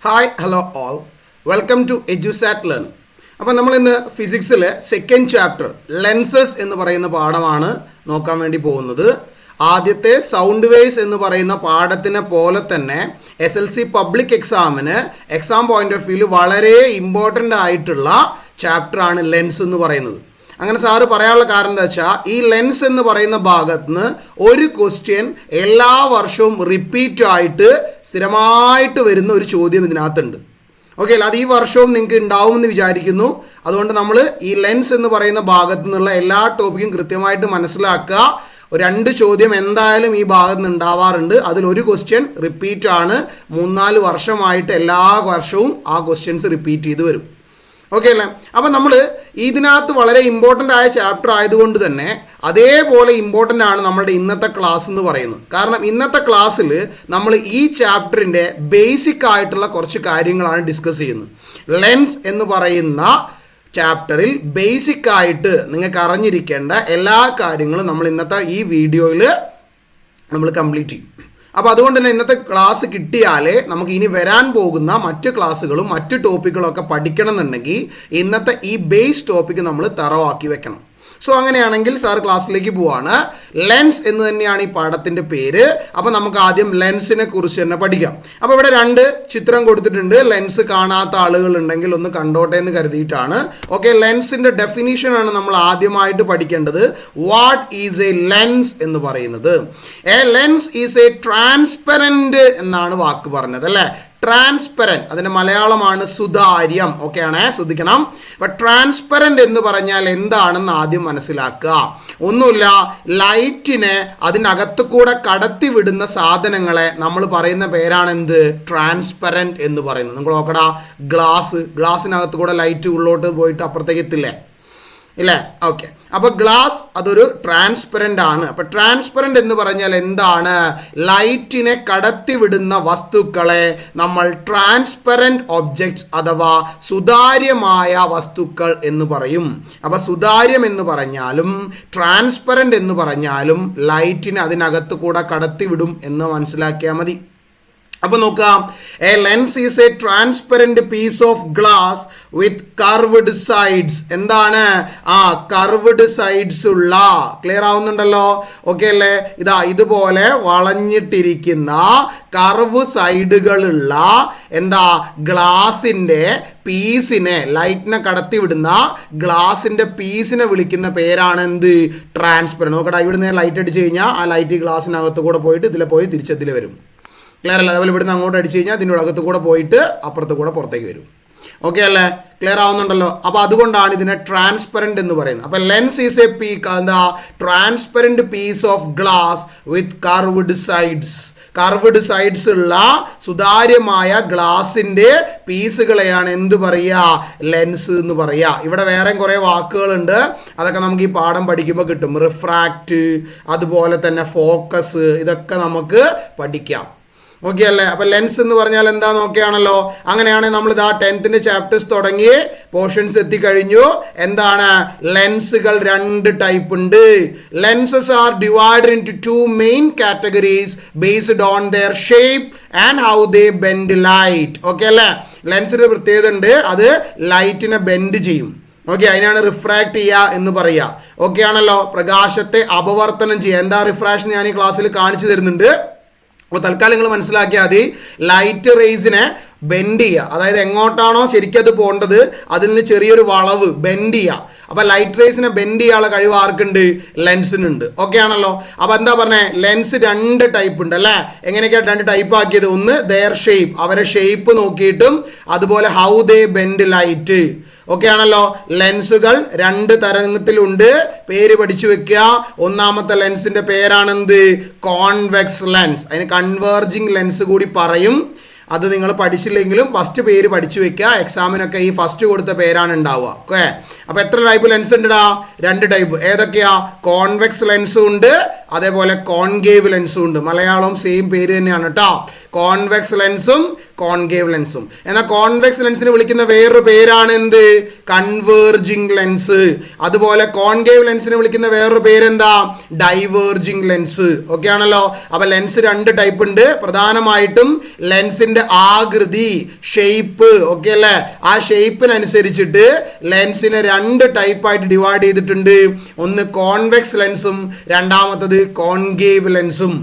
Hi hello all welcome to Edusat learn. അപ്പോൾ നമ്മൾ ഇന്ന് ഫിസിക്സിലെ സെക്കൻഡ് ചാപ്റ്റർ ലെൻസസ് എന്ന് പറയുന്ന പാഠമാണ് നോക്കാൻ വേണ്ടി പോകുന്നത്. ആദ്യത്തെ സൗണ്ട് വേവ്സ് എന്ന് പറയുന്ന പാഠത്തിനെ പോലെ തന്നെ SLC പബ്ലിക് എക്സാമിന് എക്സാം പോയിന്റ് ഓഫ് വ്യൂവിൽ വളരെ ഇമ്പോർട്ടൻ്റ് ആയിട്ടുള്ള ചാപ്റ്ററാണ് ലെൻസ് എന്ന് പറയുന്നത്. അങ്ങനെ സാറ് പറയാനുള്ള കാരണം എന്താ വെച്ചാൽ ഈ ലെൻസ് എന്ന് പറയുന്ന ഭാഗത്ത് നിന്ന് ഒരു ക്വസ്റ്റ്യൻ എല്ലാ വർഷവും റിപ്പീറ്റ് ആയിട്ട് സ്ഥിരമായിട്ട് വരുന്ന ഒരു ചോദ്യം ഇതിനകത്തുണ്ട്. ഓക്കെ അല്ല, അത് ഈ വർഷവും നിങ്ങൾക്ക് ഉണ്ടാവുമെന്ന് വിചാരിക്കുന്നു. അതുകൊണ്ട് നമ്മൾ ഈ ലെൻസ് എന്ന് പറയുന്ന ഭാഗത്തു നിന്നുള്ള എല്ലാ ടോപ്പിക്കും കൃത്യമായിട്ട് മനസ്സിലാക്കുക. രണ്ട് ചോദ്യം എന്തായാലും ഈ ഭാഗത്ത് നിന്ന് ഉണ്ടാവാറുണ്ട്. അതിലൊരു ക്വസ്റ്റ്യൻ റിപ്പീറ്റ് ആണ്. 3-4 വർഷമായിട്ട് എല്ലാ വർഷവും ആ ക്വസ്റ്റ്യൻസ് റിപ്പീറ്റ് ചെയ്ത് വരും. ഓക്കെ അല്ലേ? അപ്പം നമ്മൾ ഇതിനകത്ത് വളരെ ഇമ്പോർട്ടൻ്റ് ആയ ചാപ്റ്റർ ആയതുകൊണ്ട് തന്നെ അതേപോലെ ഇമ്പോർട്ടൻ്റ് ആണ് നമ്മളുടെ ഇന്നത്തെ ക്ലാസ് എന്ന് പറയുന്നത്. കാരണം ഇന്നത്തെ ക്ലാസ്സിൽ നമ്മൾ ഈ ചാപ്റ്ററിൻ്റെ ബേസിക് ആയിട്ടുള്ള കുറച്ച് കാര്യങ്ങളാണ് ഡിസ്കസ് ചെയ്യുന്നത്. ലെൻസ് എന്ന് പറയുന്ന ചാപ്റ്ററിൽ ബേസിക് ആയിട്ട് നിങ്ങൾക്ക് അറിഞ്ഞിരിക്കേണ്ട എല്ലാ കാര്യങ്ങളും നമ്മൾ ഇന്നത്തെ ഈ വീഡിയോയിൽ നമ്മൾ കംപ്ലീറ്റ് ചെയ്യും. അപ്പോൾ അതുകൊണ്ട് തന്നെ ഇന്നത്തെ ക്ലാസ് കിട്ടിയാലേ നമുക്ക് ഇനി വരാൻ പോകുന്ന മറ്റ് ക്ലാസ്സുകളും മറ്റ് ടോപ്പിക്കുകളും ഒക്കെ പഠിക്കണം എന്നുണ്ടെങ്കിൽ ഇന്നത്തെ ഈ ബേസ് ടോപ്പിക്ക് നമ്മൾ തറവാക്കി വെക്കണം. സോ അങ്ങനെയാണെങ്കിൽ സാർ ക്ലാസ്സിലേക്ക് പോവാണ്. ലെൻസ് എന്ന് തന്നെയാണ് ഈ പാഠത്തിൻ്റെ പേര്. അപ്പോൾ നമുക്ക് ആദ്യം ലെൻസിനെ കുറിച്ച് തന്നെ പഠിക്കാം. അപ്പോൾ ഇവിടെ 2 ചിത്രം കൊടുത്തിട്ടുണ്ട്. ലെൻസ് കാണാത്ത ആളുകൾ ഉണ്ടെങ്കിൽ ഒന്ന് കണ്ടോട്ടെ എന്ന് കരുതിയിട്ടാണ്. ഓക്കെ, ലെൻസിൻ്റെ ഡെഫിനിഷനാണ് നമ്മൾ ആദ്യമായിട്ട് പഠിക്കേണ്ടത്. വാട്ട് ഈസ് എ ലെൻസ് എന്ന് പറയുന്നത്? A lens is a transparent എന്നാണ് വാക്ക് പറഞ്ഞത് അല്ലേ? ട്രാൻസ്പെറൻറ്റ്, അതിൻ്റെ മലയാളമാണ് സുതാര്യം. ഓക്കെ ആണേ, ശ്രദ്ധിക്കണം. അപ്പം ട്രാൻസ്പെറൻറ്റ് എന്ന് പറഞ്ഞാൽ എന്താണെന്ന് ആദ്യം മനസ്സിലാക്കുക. ഒന്നുമില്ല, ലൈറ്റിനെ അതിനകത്ത് കൂടെ കടത്തി വിടുന്ന സാധനങ്ങളെ നമ്മൾ പറയുന്ന പേരാണ് എന്ത്? ട്രാൻസ്പെറൻറ്റ് എന്ന് പറയുന്നത്. നിങ്ങൾ നോക്കടാ, ഗ്ലാസ്സിനകത്ത് കൂടെ ലൈറ്റ് ഉള്ളോട്ട് പോയിട്ട് അപ്പുറത്തേക്ക് എത്തില്ലേ ഇല്ലേ? ഓക്കെ, അപ്പോൾ ഗ്ലാസ് അതൊരു ട്രാൻസ്പെറൻ്റ് ആണ്. അപ്പോൾ ട്രാൻസ്പെറൻ്റ് എന്ന് പറഞ്ഞാൽ എന്താണ്? ലൈറ്റിനെ കടത്തിവിടുന്ന വസ്തുക്കളെ നമ്മൾ ട്രാൻസ്പെറൻറ്റ് ഒബ്ജക്ട്സ് അഥവാ സുതാര്യമായ വസ്തുക്കൾ എന്ന് പറയും. അപ്പോൾ സുതാര്യം എന്ന് പറഞ്ഞാലും ട്രാൻസ്പെറൻ്റ് എന്ന് പറഞ്ഞാലും ലൈറ്റിനെ അതിനകത്ത് കൂടെ കടത്തിവിടും എന്ന് മനസ്സിലാക്കിയാൽ മതി. അപ്പോൾ നോക്കാം, a lens is a transparent piece of glass with curved sides. എന്താണ്? കർവ്ഡ് സൈഡ്സ് ഉള്ള, ക്ലിയർ ആവുന്നുണ്ടല്ലോ? ഓക്കെ അല്ലേ? ഇതുപോലെ വളഞ്ഞിട്ടിരിക്കുന്ന കർവ് സൈഡുകളുള്ള ഗ്ലാസിൻ്റെ പീസിനെ, ലൈറ്റിനെ കടത്തിവിടുന്ന ഗ്ലാസിൻ്റെ പീസിനെ വിളിക്കുന്ന പേരാണ് എന്ത്? ട്രാൻസ്പെറൻറ്റ്. നോക്കടാ, ഇവിടുന്ന് ലൈറ്റ് അടിച്ച് കഴിഞ്ഞാൽ ആ ലൈറ്റ് ഗ്ലാസിനകത്ത് കൂടെ പോയിട്ട് ഇതിലെ പോയി തിരിച്ചതിൽ വരും. ക്ലിയർ അല്ല? അതുപോലെ ഇവിടുന്ന് അങ്ങോട്ട് അടിച്ചു കഴിഞ്ഞാൽ ഇതിൻ്റെ അകത്ത് കൂടെ പോയിട്ട് അപ്പുറത്ത് കൂടെ പുറത്തേക്ക് വരും. ഓക്കെ അല്ലേ? ക്ലിയർ ആവുന്നുണ്ടല്ലോ? അപ്പോൾ അതുകൊണ്ടാണ് ഇതിനെ ട്രാൻസ്പെറൻറ്റ് എന്ന് പറയുന്നത്. അപ്പോൾ lens is a transparent piece of glass with curved sides. Curved sides ഉള്ള സുതാര്യമായ ഗ്ലാസിൻ്റെ പീസുകളെയാണ് എന്ത് പറയുക? ലെൻസ് എന്ന് പറയുക. ഇവിടെ വേറെ കുറേ വാക്കുകളുണ്ട്, അതൊക്കെ നമുക്ക് ഈ പാഠം പഠിക്കുമ്പോൾ കിട്ടും. റിഫ്രാക്റ്റ്, അതുപോലെ തന്നെ ഫോക്കസ്, ഇതൊക്കെ നമുക്ക് പഠിക്കാം. ഓക്കെ അല്ലേ? അപ്പോൾ ലെൻസ് എന്ന് പറഞ്ഞാൽ എന്താ നോക്കിയാണല്ലോ. അങ്ങനെയാണെങ്കിൽ നമ്മൾ 10th ചാപ്റ്റേഴ്സ് തുടങ്ങി പോർഷൻസ് എത്തിക്കഴിഞ്ഞു. എന്താണ്? ലെൻസുകൾ 2 ടൈപ്പ് ഉണ്ട്. Lenses are divided into 2 main categories based on their shape and how they bend light. Okay അല്ലേ? ലെൻസിന് പ്രത്യേകത ഉണ്ട്, അത് ലൈറ്റിനെ ബെൻഡ് ചെയ്യും. ഓക്കെ, അതിനാണ് റിഫ്രാക്ട് ചെയ്യുക എന്ന് പറയുക. ഓക്കെ ആണല്ലോ? പ്രകാശത്തെ അപവർത്തനം ചെയ്യുക. എന്താ റിഫ്രാക്ഷൻ ഞാൻ ഈ ക്ലാസ്സിൽ കാണിച്ചു തരുന്നുണ്ട്. അപ്പോൾ തൽക്കാലം നിങ്ങൾ മനസ്സിലാക്കിയാൽ മതി, ലൈറ്റ് റേസിനെ ബെൻഡ് ചെയ്യുക. അതായത് എങ്ങോട്ടാണോ ശരിക്കും അത് പോകേണ്ടത് അതിൽ നിന്ന് ചെറിയൊരു വളവ് ബെൻഡ് ചെയ്യുക. അപ്പോൾ ലൈറ്റ് റേസിനെ ബെൻഡ് ചെയ്യാനുള്ള കഴിവ് ആർക്കുണ്ട്? ലെൻസിനുണ്ട്. ഓക്കെ ആണല്ലോ? അപ്പോൾ എന്താ പറഞ്ഞത്? ലെൻസ് 2 ടൈപ്പ് ഉണ്ട് അല്ലേ? എങ്ങനെയൊക്കെയാണ് 2 ടൈപ്പ് ആക്കിയത്? ഒന്ന് ദെയർ ഷേപ്പ്, അവരെ ഷേപ്പ് നോക്കിയിട്ടും, അതുപോലെ how they bend light. Okay ആണല്ലോ? ലെൻസുകൾ 2 തരത്തിലുണ്ട്. പേര് പഠിച്ചു വെക്കുക. ഒന്നാമത്തെ ലെൻസിൻ്റെ പേരാണെന്ത്? Convex lens. അതിന് കൺവേർജിങ് ലെൻസ് കൂടി പറയും. അത് നിങ്ങൾ പഠിച്ചില്ലെങ്കിലും ഫസ്റ്റ് പേര് പഠിച്ചു വെക്കുക. എക്സാമിനൊക്കെ ഈ ഫസ്റ്റ് കൊടുത്ത പേരാണ് ഉണ്ടാവുക. ഓക്കെ, അപ്പോൾ എത്ര ടൈപ്പ് ലെൻസ് ഉണ്ടടാ? 2 ടൈപ്പ്. ഏതൊക്കെയാ? കോൺവെക്സ് ലെൻസും ഉണ്ട്, അതേപോലെ കോൺകേവ് ലെൻസും ഉണ്ട്. മലയാളം സെയിം പേര് തന്നെയാണ് കേട്ടോ. കോൺവെക്സ് ലെൻസും കോൺകേവ് ലെൻസും. എന്നാൽ കോൺവെക്സ് ലെൻസിന് വിളിക്കുന്ന വേറൊരു പേരാണ് എന്ത്? Converging lens. അതുപോലെ കോൺകേവ് ലെൻസിന് വിളിക്കുന്ന വേറൊരു പേരെന്താ? Diverging lens. ഓക്കെ ആണല്ലോ. അപ്പൊ ലെൻസ് 2 ടൈപ്പ് ഉണ്ട്. പ്രധാനമായിട്ടും ലെൻസിന്റെ ആകൃതി, ഷേപ്പ്, ഓക്കെ അല്ലേ? ആ ഷേപ്പിനനുസരിച്ചിട്ട് ലെൻസിനെ 2 ടൈപ്പായിട്ട് ഡിവൈഡ് ചെയ്തിട്ടുണ്ട്. ഒന്ന് കോൺവെക്സ് ലെൻസും രണ്ടാമത്തത് കോൺകേവ് ലെൻസും.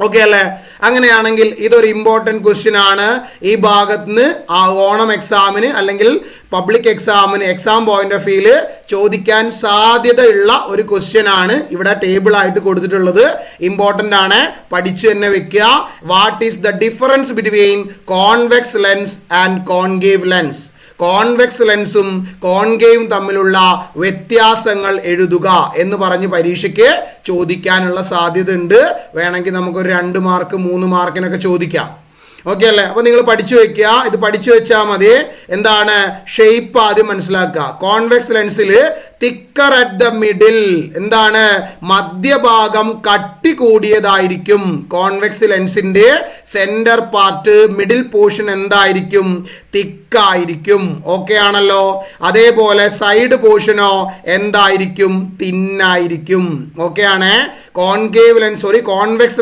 ഓക്കെ അല്ലേ? അങ്ങനെയാണെങ്കിൽ ഇതൊരു ഇമ്പോർട്ടൻറ്റ് ക്വസ്റ്റ്യൻ ആണ്. ഈ ഭാഗത്ത് നിന്ന് ആ ഓണം എക്സാമിന് അല്ലെങ്കിൽ പബ്ലിക് എക്സാമിന് എക്സാം പോയിന്റ് ഓഫ് വ്യൂവിൽ ചോദിക്കാൻ സാധ്യതയുള്ള ഒരു ക്വസ്റ്റ്യൻ ആണ് ഇവിടെ ടേബിൾ ആയിട്ട് കൊടുത്തിട്ടുള്ളത്. ഇമ്പോർട്ടൻ്റ് ആണ്, പഠിച്ചു തന്നെ വെക്കുക. What is the difference between convex lens and concave lens? Convex ലെൻസും കോൺകേവും തമ്മിലുള്ള വ്യത്യാസങ്ങൾ എഴുതുക എന്ന് പറഞ്ഞ് പരീക്ഷയ്ക്ക് ചോദിക്കാനുള്ള സാധ്യത ഉണ്ട്. വേണമെങ്കിൽ നമുക്കൊരു 2 മാർക്ക് 3 മാർക്കിനൊക്കെ ചോദിക്കാം. ഓക്കെ അല്ലേ? അപ്പോൾ നിങ്ങൾ പഠിച്ചു വെക്കുക. ഇത് പഠിച്ചു വെച്ചാൽ മതി. എന്താണ്? ഷേപ്പ് ആദ്യം മനസ്സിലാക്കുക. കോൺവെക്സ് ലെൻസിൽ തിക്കർ അറ്റ് ദ മിഡിൽ, എന്താണ്? മധ്യഭാഗം കട്ടി കൂടിയതായിരിക്കും. കോൺവെക്സ് ലെൻസിന്റെ സെന്റർ പാർട്ട്, മിഡിൽ പോർഷൻ എന്തായിരിക്കും? തിക്കായിരിക്കും. ഓക്കെ ആണല്ലോ. അതേപോലെ സൈഡ് പോർഷനോ എന്തായിരിക്കും? തിന്നായിരിക്കും. ഓക്കെ ആണ്. Concave lens, sorry, convex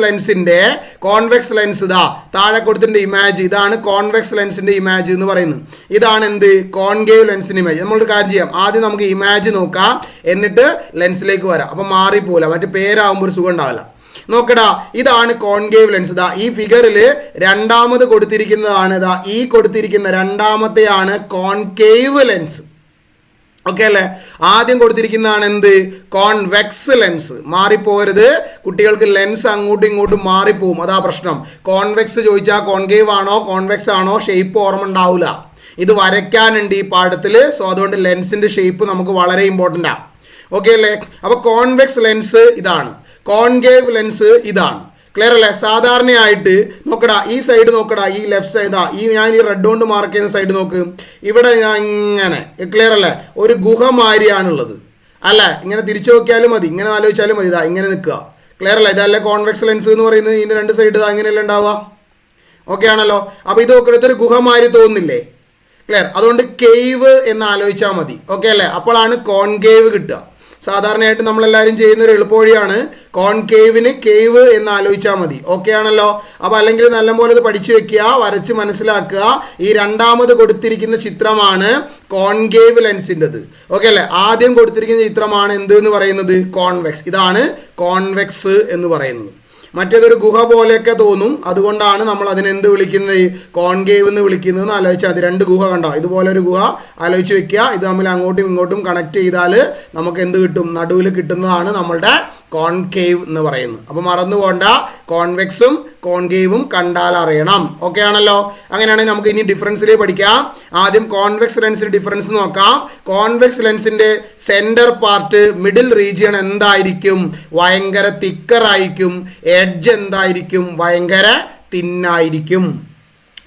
lens ഇതാ താഴെ കൊടുത്തിട്ടുണ്ട് ഇമേജ്. ഇതാണ് കോൺവെക്സ് ലെൻസിന്റെ ഇമേജ് എന്ന് പറയുന്നത്. ഇതാണ് എന്ത്? കോൺകേവ് ലെൻസിന്റെ ഇമേജ്. നമ്മളൊരു കാര്യം ചെയ്യാം, ആദ്യം നമുക്ക് ഇമേജ് നോക്കാം, എന്നിട്ട് ലെൻസിലേക്ക് വരാം. അപ്പം മാറിപ്പോല, മറ്റു പേരാകുമ്പോൾ ഒരു സുഖം ഉണ്ടാവില്ല. നോക്കടാ, ഇതാണ് കോൺകേവ് ലെൻസ്. ഇതാ ഈ ഫിഗറിൽ രണ്ടാമത് കൊടുത്തിരിക്കുന്നതാണ്, ഇതാ ഈ കൊടുത്തിരിക്കുന്ന രണ്ടാമത്തെയാണ് കോൺകേവ് ലെൻസ്. ഓക്കെ അല്ലേ? ആദ്യം കൊടുത്തിരിക്കുന്നതാണ് എന്ത്? Convex lens. മാറിപ്പോകരുത്, കുട്ടികൾക്ക് ലെൻസ് അങ്ങോട്ടും ഇങ്ങോട്ടും മാറിപ്പോവും, അതാ പ്രശ്നം. കോൺവെക്സ് ചോദിച്ചാൽ കോൺകേവ് ആണോ കോൺവെക്സ് ആണോ ഷേപ്പ് ഓർമ്മ ഉണ്ടാവില്ല. ഇത് വരയ്ക്കാനുണ്ട് ഈ പാഠത്തിൽ. സോ അതുകൊണ്ട് ലെൻസിന്റെ ഷേപ്പ് നമുക്ക് വളരെ ഇമ്പോർട്ടൻ്റ് ആണ്. ഓക്കെ അല്ലേ? അപ്പോൾ കോൺവെക്സ് ലെൻസ് ഇതാണ്, കോൺകേവ് ലെൻസ് ഇതാണ്. ക്ലിയർ അല്ലേ? സാധാരണയായിട്ട് നോക്കടാ, ഈ സൈഡ് നോക്കടാ, ഈ ലെഫ്റ്റ് സൈഡാ, ഞാൻ ഈ റെഡ് കൊണ്ട് മാർക്ക് ചെയ്യുന്ന സൈഡ് നോക്ക്. ഇവിടെ ഞാൻ ഇങ്ങനെ, ക്ലിയർ അല്ലേ, ഒരു ഗുഹ മാതിരിയാണുള്ളത് അല്ലേ? ഇങ്ങനെ തിരിച്ചു നോക്കിയാലും മതി, ഇങ്ങനെ ആലോചിച്ചാലും മതി. ഇതാ ഇങ്ങനെ നിൽക്കുക. ക്ലിയർ അല്ലേ? ഇതല്ലേ കോൺവെക്സ് ലെൻസ് എന്ന് പറയുന്നത്. ഇതിൻ്റെ 2 സൈഡ് ഇതാ ഇങ്ങനെയല്ലേ ഉണ്ടാവുക. ഓക്കെ ആണല്ലോ. അപ്പോൾ ഇത് നോക്കിയിട്ട് ഒരു ഗുഹ മാതിരി തോന്നുന്നില്ലേ? ക്ലിയർ. അതുകൊണ്ട് കേവ് എന്ന് ആലോചിച്ചാൽ മതി. ഓക്കെ അല്ലേ? അപ്പോഴാണ് കോൺകേവ് കിട്ടുക. സാധാരണയായിട്ട് നമ്മളെല്ലാവരും ചെയ്യുന്ന ഒരു എളുപ്പവഴിയാണ് കോൺകേവിന് കേവ് എന്ന് ആലോചിച്ചാൽ മതി. ഓക്കെ ആണല്ലോ. അപ്പോൾ അല്ലെങ്കിൽ നല്ലപോലെ ഇത് പഠിച്ചു വെക്കുക, വരച്ച് മനസ്സിലാക്കുക. ഈ രണ്ടാമത് കൊടുത്തിരിക്കുന്ന ചിത്രമാണ് കോൺകേവ് ലെൻസിൻ്റെത്. ഓക്കെ അല്ലേ? ആദ്യം കൊടുത്തിരിക്കുന്ന ചിത്രമാണ് എന്ത് എന്ന് പറയുന്നത്? കോൺവെക്സ്. ഇതാണ് കോൺവെക്സ് എന്ന് പറയുന്നത്. മറ്റേതൊരു ഗുഹ പോലെയൊക്കെ തോന്നും, അതുകൊണ്ടാണ് നമ്മൾ അതിനെന്ത് വിളിക്കുന്നത്? കോൺകേവ് എന്ന് വിളിക്കുന്നതെന്ന് ആലോചിച്ചാൽ മതി. 2 ഗുഹ കണ്ടോ? ഇതുപോലെ ഒരു ഗുഹ ആലോചിച്ച് വെക്കുക. ഇത് തമ്മിൽ അങ്ങോട്ടും ഇങ്ങോട്ടും കണക്ട് ചെയ്താൽ നമുക്ക് എന്ത് കിട്ടും? നടുവിൽ കിട്ടുന്നതാണ് നമ്മളുടെ കോൺകേവ് എന്ന് പറയുന്നത്. അപ്പോൾ മറന്നു പോണ്ട, കോൺവെക്സും കോൺകേവും കണ്ടാൽ അറിയണം. ഓക്കെ ആണല്ലോ. അങ്ങനെയാണെങ്കിൽ നമുക്ക് ഇനി ഡിഫറൻസിലേക്ക് പഠിക്കാം. ആദ്യം കോൺവെക്സ് ലെൻസിന്റെ ഡിഫറൻസ് നോക്കാം. കോൺവെക്സ് ലെൻസിന്റെ സെന്റർ പാർട്ട്, മിഡിൽ റീജിയൺ എന്തായിരിക്കും? ഭയങ്കര തിക്കറായിരിക്കും. എഡ്ജ് എന്തായിരിക്കും? ഭയങ്കര തിന്നായിരിക്കും.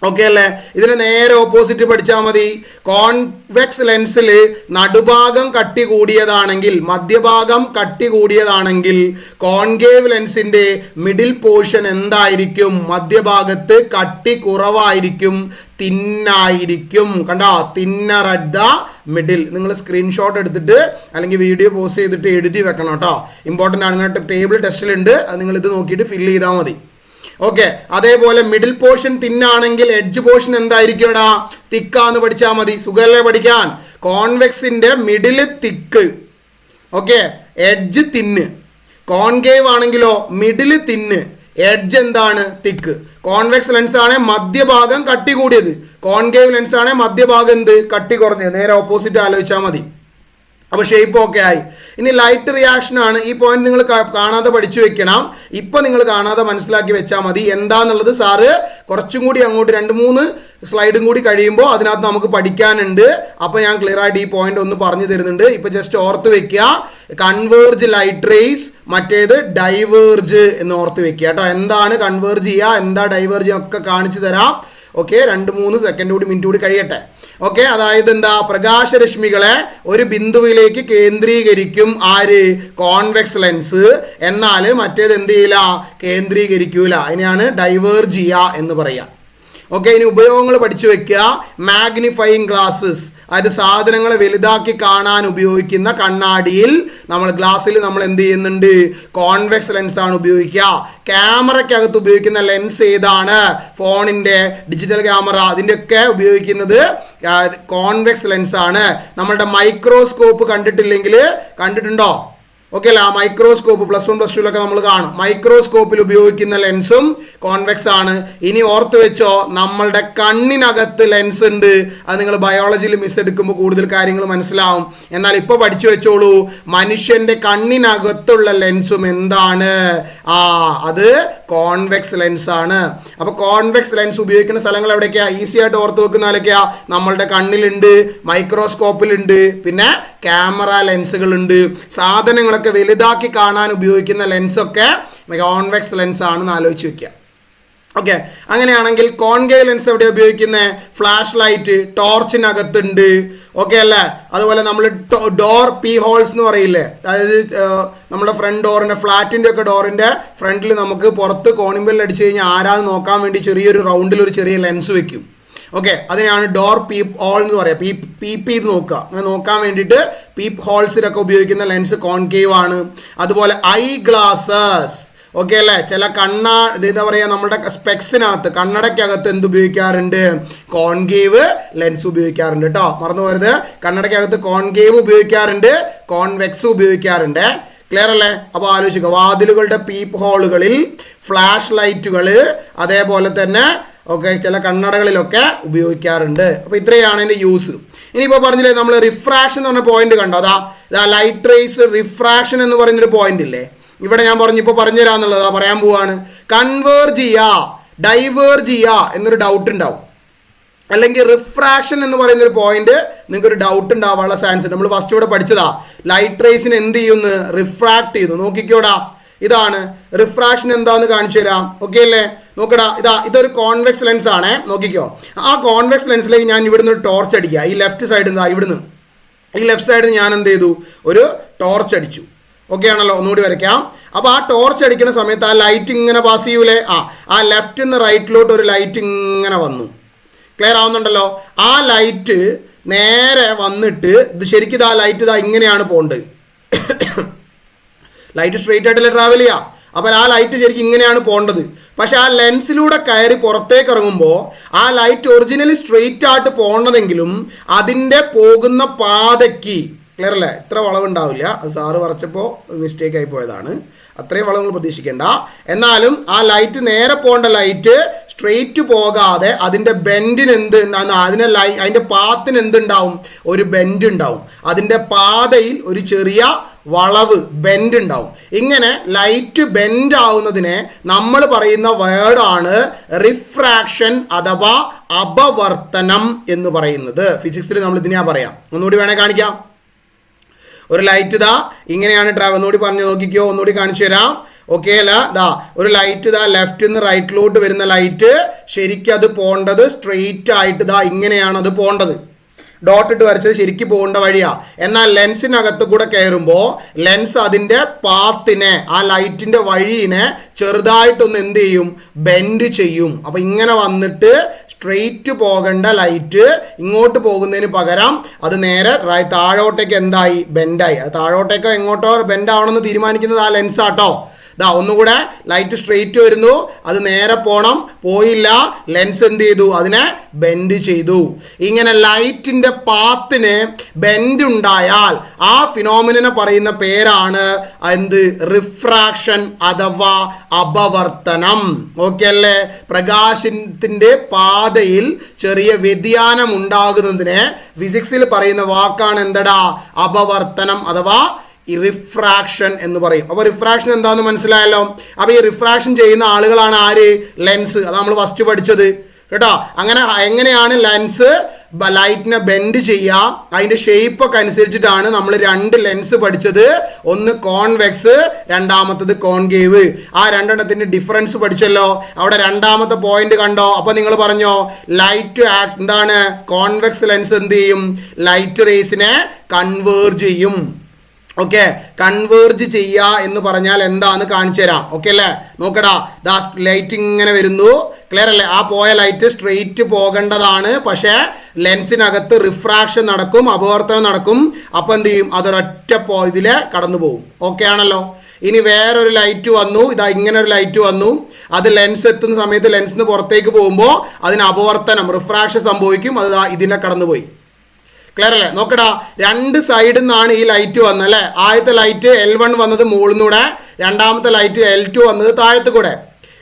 ഓക്കെ അല്ലേ? ഇതിന് നേരെ ഓപ്പോസിറ്റ് പഠിച്ചാൽ മതി. കോൺവെക്സ് ലെൻസിൽ നടുഭാഗം കട്ടി കൂടിയതാണെങ്കിൽ, മധ്യഭാഗം കട്ടി കൂടിയതാണെങ്കിൽ, കോൺകേവ് ലെൻസിന്റെ മിഡിൽ പോർഷൻ എന്തായിരിക്കും? മധ്യഭാഗത്ത് കട്ടി കുറവായിരിക്കും, തിന്നായിരിക്കും. കണ്ടോ? Thinner at the middle. നിങ്ങൾ സ്ക്രീൻഷോട്ട് എടുത്തിട്ട് അല്ലെങ്കിൽ വീഡിയോ പോസ്റ്റ് ചെയ്തിട്ട് എഴുതി വെക്കണം കേട്ടോ. ഇമ്പോർട്ടൻ്റ് ആണ്. ഇങ്ങനെ ടേബിൾ ടെസ്റ്റിലുണ്ട്, അത് നിങ്ങൾ ഇത് നോക്കിയിട്ട് ഫില്ല് ചെയ്താൽ മതി. ഓക്കെ. അതേപോലെ മിഡിൽ പോർഷൻ തിന്നാണെങ്കിൽ എഡ്ജ് പോർഷൻ എന്തായിരിക്കും? എടാ തിക്കാന്ന് പഠിച്ചാൽ മതി. സുഖമല്ലേ പഠിക്കാൻ? കോൺവെക്സിന്റെ മിഡിൽ തിക്ക്, ഓക്കെ, എഡ്ജ് തിന്ന്. കോൺകേവ് ആണെങ്കിലോ മിഡിൽ തിന്ന്, എഡ്ജ് എന്താണ്? തിക്ക്. കോൺവെക്സ് ലെൻസ് ആണ് മധ്യഭാഗം കട്ടി കൂടിയത്, കോൺകേവ് ലെൻസ് ആണ് മധ്യഭാഗം എന്ത്? കട്ടി കുറഞ്ഞത്. നേരെ ഓപ്പോസിറ്റ് ആലോചിച്ചാൽ മതി. അപ്പോൾ ഷേപ്പ് ഓക്കെ ആയി. ഇനി ലൈറ്റ് റിയാക്ഷൻ ആണ്. ഈ പോയിന്റ് നിങ്ങൾ കാണാതെ പഠിച്ചു വെക്കണം. ഇപ്പം നിങ്ങൾ കാണാതെ മനസ്സിലാക്കി വെച്ചാൽ മതി. എന്താന്നുള്ളത് സാറ് കുറച്ചും കൂടി അങ്ങോട്ട് 2-3 സ്ലൈഡും കൂടി കഴിയുമ്പോൾ അതിനകത്ത് നമുക്ക് പഠിക്കാനുണ്ട്. അപ്പോൾ ഞാൻ ക്ലിയർ ആയിട്ട് ഈ പോയിന്റ് ഒന്ന് പറഞ്ഞു തരുന്നുണ്ട്. ഇപ്പം ജസ്റ്റ് ഓർത്ത് വെക്കുക. കൺവേർജ് ലൈറ്റ് റേസ്, മറ്റേത് ഡൈവേർജ് എന്ന് ഓർത്ത് വെക്കുക കേട്ടോ. എന്താണ് കൺവേർജ് ചെയ്യുക, എന്താ ഡൈവേർജ് ഒക്കെ കാണിച്ചു തരാം. ഓക്കെ, 2-3 സെക്കൻഡ് കൂടി മിനിറ്റ് കൂടി കഴിയട്ടെ. ഓക്കെ, അതായത് എന്താ, പ്രകാശരശ്മികളെ ഒരു ബിന്ദുവിലേക്ക് കേന്ദ്രീകരിക്കും ആര്, കോൺവെക്സ് ലെൻസ്. എന്നാൽ മറ്റേത് എന്ത് ചെയ്യില്ല, കേന്ദ്രീകരിക്കൂല. അതിനെയാണ് ഡൈവേർജ് ചെയ്യുക എന്ന് പറയാം. ഓക്കെ, ഇനി ഉപയോഗങ്ങൾ പഠിച്ചു വെക്കുക. മാഗ്നിഫയിങ് ഗ്ലാസ്സസ്, അതായത് സാധനങ്ങളെ വലുതാക്കി കാണാൻ ഉപയോഗിക്കുന്ന കണ്ണാടിയിൽ ഗ്ലാസ്സിൽ നമ്മൾ എന്ത് ചെയ്യുന്നുണ്ട്, കോൺവെക്സ് ലെൻസ് ആണ് ഉപയോഗിക്കുക. ക്യാമറയ്ക്കകത്ത് ഉപയോഗിക്കുന്ന ലെൻസ് ഏതാണ്, ഫോണിൻ്റെ ഡിജിറ്റൽ ക്യാമറ, അതിൻ്റെയൊക്കെ ഉപയോഗിക്കുന്നത് കോൺവെക്സ് ലെൻസ് ആണ്. നമ്മളുടെ മൈക്രോസ്കോപ്പ് കണ്ടിട്ടുണ്ടോ? ഓക്കെ അല്ല, മൈക്രോസ്കോപ്പ് +1 +2 നമ്മൾ കാണും. മൈക്രോസ്കോപ്പിൽ ഉപയോഗിക്കുന്ന ലെൻസും കോൺവെക്സ് ആണ്. ഇനി ഓർത്ത് വെച്ചോ, നമ്മളുടെ കണ്ണിനകത്ത് ലെൻസ് ഉണ്ട്. അത് നിങ്ങൾ ബയോളജിയിൽ മിസ് എടുക്കുമ്പോൾ കൂടുതൽ കാര്യങ്ങൾ മനസ്സിലാവും. എന്നാൽ ഇപ്പോൾ പഠിച്ചു വെച്ചോളൂ, മനുഷ്യൻ്റെ കണ്ണിനകത്തുള്ള ലെൻസും എന്താണ്, അത് കോൺവെക്സ് ലെൻസ് ആണ്. അപ്പോൾ കോൺവെക്സ് ലെൻസ് ഉപയോഗിക്കുന്ന സ്ഥലങ്ങൾ എവിടേക്കാ, ഈസി ആയിട്ട് ഓർത്ത് വെക്കുന്നതിലൊക്കെയാ, നമ്മളുടെ കണ്ണിലുണ്ട്, മൈക്രോസ്കോപ്പിലുണ്ട്, പിന്നെ ക്യാമറ ലെൻസുകളുണ്ട്. സാധനങ്ങളൊക്കെ വലുതാക്കി കാണാൻ ഉപയോഗിക്കുന്ന ലെൻസൊക്കെ കോൺവെക്സ് ലെൻസ് ആണെന്ന് ആലോചിച്ച് വെക്കുക. ഓക്കെ, അങ്ങനെയാണെങ്കിൽ കോൺകേവ് ലെൻസ് എവിടെ ഉപയോഗിക്കുന്നത്, ഫ്ലാഷ് ലൈറ്റ്, ടോർച്ചിനകത്തുണ്ട്. ഓക്കെ അല്ലേ, അതുപോലെ നമ്മൾ ഡോർ പീ ഹോൾസ് എന്ന് പറയില്ലേ, അതായത് നമ്മുടെ ഫ്രണ്ട് ഡോറിൻ്റെ, ഫ്ലാറ്റിൻ്റെ ഒക്കെ ഡോറിൻ്റെ ഫ്രണ്ടിൽ നമുക്ക് പുറത്ത് കോണിമ്പൽ അടിച്ചു കഴിഞ്ഞാൽ ആരാത് നോക്കാൻ വേണ്ടി ചെറിയൊരു റൗണ്ടിൽ ഒരു ചെറിയ ലെൻസ് വെക്കും. ഓക്കെ, അതിനെയാണ് ഡോർ പീപ്പ് ഹോൾ എന്ന് പറയുക. പീപ്പ് ചെയ്ത് നോക്കുക, അങ്ങനെ നോക്കാൻ വേണ്ടിയിട്ട് പീപ്പ് ഹോൾസിലൊക്കെ ഉപയോഗിക്കുന്ന ലെൻസ് കോൺകേവ് ആണ്. അതുപോലെ ഐ ഗ്ലാസസ്, ഓക്കെ അല്ലേ, ചില എന്താ പറയുക, നമ്മുടെ സ്പെക്സിനകത്ത്, കണ്ണടയ്ക്കകത്ത് എന്ത് ഉപയോഗിക്കാറുണ്ട്, കോൺകേവ് ലെൻസ് ഉപയോഗിക്കാറുണ്ട് കേട്ടോ, മറന്നു പോരുത്. കണ്ണടയ്ക്കകത്ത് കോൺകേവ് ഉപയോഗിക്കാറുണ്ട്, കോൺവെക്സ് ഉപയോഗിക്കാറുണ്ട്. ക്ലിയർ അല്ലേ? അപ്പോൾ ആലോചിക്കുക, വാതിലുകളുടെ പീപ്പ് ഹോളുകളിൽ, ഫ്ലാഷ് ലൈറ്റുകൾ, അതേപോലെ തന്നെ ഓക്കെ ചില കണ്ണടകളിലൊക്കെ ഉപയോഗിക്കാറുണ്ട്. അപ്പോൾ ഇത്രയാണ് അതിൻ്റെ യൂസ്. ഇനിയിപ്പോൾ പറഞ്ഞില്ലേ, നമ്മൾ റിഫ്രാക്ഷൻ എന്ന് പറഞ്ഞ പോയിന്റ് കണ്ടോ, അതാ ലൈറ്റ് റേസ് റിഫ്രാക്ഷൻ എന്ന് പറയുന്നൊരു പോയിന്റ് ഇല്ലേ, ഇവിടെ ഞാൻ ഇപ്പോൾ പറഞ്ഞു തരാമെന്നുള്ളതാ പറയാൻ പോവാണ്. കൺവേർജ് ചെയ്യുക, ഡൈവേർജ് ചെയ്യുക എന്നൊരു ഡൗട്ട് ഉണ്ടാവും. അല്ലെങ്കിൽ റിഫ്രാക്ഷൻ എന്ന് പറയുന്നൊരു പോയിന്റ് നിങ്ങൾക്കൊരു ഡൗട്ട് ഉണ്ടാവാനുള്ള ചാൻസ് ഉണ്ട്. നമ്മൾ ഫസ്റ്റ് ഇവിടെ പഠിച്ചതാ, ലൈറ്റ് റേസിന് എന്ത് ചെയ്യുന്നു, റിഫ്രാക്ട് ചെയ്യുന്നു. നോക്കിക്കോടാ, ഇതാണ് റിഫ്രാക്ഷൻ. എന്താന്ന് കാണിച്ചു തരാം. ഓക്കെ അല്ലേ, നോക്കടാ, ഇതൊരു കോൺവെക്സ് ലെൻസ് ആണ്. നോക്കിക്കോ, ആ കോൺവെക്സ് ലെൻസിലേക്ക് ഞാൻ ഇവിടുന്ന് ഒരു ടോർച്ച് അടിക്കുക. ഈ ലെഫ്റ്റ് സൈഡിൽ നിന്ന്, ഇവിടുന്ന് ഈ ലെഫ്റ്റ് സൈഡിൽ ഞാൻ എന്ത് ചെയ്തു, ഒരു ടോർച്ച് അടിച്ചു. ഓക്കെ ആണല്ലോ, ഒന്നുകൂടി വരയ്ക്കാം. അപ്പോൾ ആ ടോർച്ച് അടിക്കുന്ന സമയത്ത് ആ ലൈറ്റ് ഇങ്ങനെ പാസ് ചെയ്യൂലേ, ആ ലെഫ്റ്റിൽ നിന്ന് റൈറ്റിലോട്ട് ഒരു ലൈറ്റ് ഇങ്ങനെ വന്നു. ക്ലിയർ ആവുന്നുണ്ടല്ലോ? ആ ലൈറ്റ് നേരെ വന്നിട്ട് ശരിക്കും ആ ലൈറ്റ് ഇങ്ങനെയാണ് പോകേണ്ടത്. ലൈറ്റ് സ്ട്രെയിറ്റ് ആയിട്ടല്ലേ ട്രാവൽ ചെയ്യുക. അപ്പോൾ ആ ലൈറ്റ് ശരിക്കും ഇങ്ങനെയാണ് പോകേണ്ടത്. പക്ഷെ ആ ലെൻസിലൂടെ കയറി പുറത്തേക്ക് ഇറങ്ങുമ്പോൾ ആ ലൈറ്റ് ഒറിജിനലി സ്ട്രെയിറ്റ് ആയിട്ട് പോകണതെങ്കിലും അതിൻ്റെ പോകുന്ന പാതയ്ക്ക്, ക്ലിയർ അല്ലേ, ഇത്ര വളവുണ്ടാവില്ല. അത് സാറ് വരച്ചപ്പോൾ മിസ്റ്റേക്ക് ആയി പോയതാണ്. അത്രയും വളവുകൾ പ്രതീക്ഷിക്കേണ്ട. എന്നാലും ആ ലൈറ്റ് നേരെ പോകേണ്ട ലൈറ്റ് സ്ട്രെയിറ്റ് പോകാതെ അതിൻ്റെ ബെൻഡിന് അതിൻ്റെ പാത്തിന് എന്തുണ്ടാവും, ഒരു ബെൻഡ് ഉണ്ടാവും. അതിൻ്റെ പാതയിൽ ഒരു ചെറിയ വളവ്, ബെൻഡ് ഉണ്ടാവും. ഇങ്ങനെ ലൈറ്റ് ബെൻഡ് ആവുന്നതിനെ നമ്മൾ പറയുന്ന വേർഡാണ് റിഫ്രാക്ഷൻ അഥവാ അപവർത്തനം എന്ന് പറയുന്നത്. ഫിസിക്സിൽ നമ്മൾ ഇതിനെയാ പറയാം. ഒന്നുകൂടി വേണേൽ കാണിക്കാം. ഒരു ലൈറ്റ് ഇങ്ങനെയാണ് ഒന്നുകൂടി പറഞ്ഞു നോക്കിക്കോ, ഒന്നുകൂടി കാണിച്ചു തരാം. ഓക്കെ അല്ല, ഒരു ലൈറ്റ് ലെഫ്റ്റിൽ നിന്ന് റൈറ്റിലോട്ട് വരുന്ന ലൈറ്റ് ശരിക്കും അത് പോകേണ്ടത് സ്ട്രെയിറ്റ് ആയിട്ട് ഇങ്ങനെയാണ് അത് പോകേണ്ടത്. ഡോട്ട് ഇട്ട് വരച്ചത് ശരിക്കും പോകേണ്ട വഴിയാ. എന്നാൽ ലെൻസിനകത്ത് കൂടെ കയറുമ്പോൾ ലെൻസ് അതിൻ്റെ പാത്തിനെ, ആ ലൈറ്റിൻ്റെ വഴിയിനെ ചെറുതായിട്ടൊന്ന് എന്ത് ചെയ്യും, ബെൻഡ് ചെയ്യും. അപ്പോൾ ഇങ്ങനെ വന്നിട്ട് സ്ട്രെയിറ്റ് പോകേണ്ട ലൈറ്റ് ഇങ്ങോട്ട് പോകുന്നതിന് പകരം അത് നേരെ താഴോട്ടേക്ക് എന്തായി, ബെൻഡായി. അത് താഴോട്ടേക്കോ എങ്ങോട്ടോ ബെൻഡ് ആവണമെന്ന് തീരുമാനിക്കുന്നത് ആ ലെൻസാട്ടോ. ഒന്നുകൂടെ ലൈറ്റ് സ്ട്രെയിറ്റ് വരുന്നു, അത് നേരെ പോണം, പോയില്ല, ലെൻസ് എന്ത് ചെയ്തു, അതിനെ ബെൻഡ് ചെയ്തു. ഇങ്ങനെ ലൈറ്റിൻ്റെ പാത്തിന് ബെൻഡ് ഉണ്ടായാൽ ആ ഫിനോമിനെ പറയുന്ന പേരാണ് എന്ത്, റിഫ്രാക്ഷൻ അഥവാ അപവർത്തനം. ഓക്കെ അല്ലേ? പ്രകാശത്തിൻ്റെ പാതയിൽ ചെറിയ വ്യതിയാനം ഉണ്ടാകുന്നതിനെ ഫിസിക്സിൽ പറയുന്ന വാക്കാണ് എന്തടാ, അപവർത്തനം അഥവാ റിഫ്രാക്ഷൻ എന്ന് പറയും. അപ്പോൾ റിഫ്രാക്ഷൻ എന്താണെന്ന് മനസ്സിലായല്ലോ. അപ്പോൾ ഈ റിഫ്രാക്ഷൻ ചെയ്യുന്ന ആളുകളാണ് ആര്, ലെൻസ്. അത് നമ്മൾ ഫസ്റ്റ് പഠിച്ചത് കേട്ടോ. അങ്ങനെ എങ്ങനെയാണ് ലെൻസ് ലൈറ്റിനെ ബെൻഡ് ചെയ്യുക. അതിൻ്റെ ഷേപ്പൊക്കെ അനുസരിച്ചിട്ടാണ് നമ്മൾ രണ്ട് ലെൻസ് പഠിച്ചത്. ഒന്ന് കോൺവെക്സ്, രണ്ടാമത്തത് കോൺകേവ്. ആ രണ്ടെണ്ണത്തിൻ്റെ ഡിഫറൻസ് പഠിച്ചല്ലോ. അവിടെ രണ്ടാമത്തെ പോയിന്റ് കണ്ടോ? അപ്പോൾ നിങ്ങൾ പറഞ്ഞോ ലൈറ്റ് എന്താണ്, കോൺവെക്സ് ലെൻസ് എന്ത് ചെയ്യും, ലൈറ്റ് റേസിനെ കൺവേർജ് ചെയ്യും. ഓക്കെ, കൺവേർജ് ചെയ്യുക എന്ന് പറഞ്ഞാൽ എന്താന്ന് കാണിച്ചു തരാം. ഓക്കെ അല്ലേ, നോക്കടാ, ദാ ലൈറ്റ് ഇങ്ങനെ വരുന്നു, ക്ലിയർ അല്ലേ? ആ പോയ ലൈറ്റ് സ്ട്രെയിറ്റ് പോകേണ്ടതാണ്, പക്ഷേ ലെൻസിനകത്ത് റിഫ്രാക്ഷൻ നടക്കും, അപവർത്തനം നടക്കും. അപ്പം എന്ത് ചെയ്യും, അതൊരൊറ്റ ഇതിൽ കടന്നു പോകും. ഓക്കെ ആണല്ലോ. ഇനി വേറൊരു ലൈറ്റ് വന്നു, ഇതാ ഇങ്ങനെ ഒരു ലൈറ്റ് വന്നു, അത് ലെൻസ് എത്തുന്ന സമയത്ത് ലെൻസിന് പുറത്തേക്ക് പോകുമ്പോൾ അതിന് അപവർത്തനം, റിഫ്രാക്ഷൻ സംഭവിക്കും, അത് ഇതിനെ കടന്നുപോയി. ക്ലിയർ അല്ലേ? നോക്കടാ, രണ്ട് സൈഡിൽ നിന്നാണ് ഈ ലൈറ്റ് വന്നത് അല്ലേ? ആദ്യത്തെ ലൈറ്റ് L1 വന്നത് മുകളിൽ നിന്നൂടെ, രണ്ടാമത്തെ ലൈറ്റ് L2 വന്നത് താഴത്തു കൂടെ.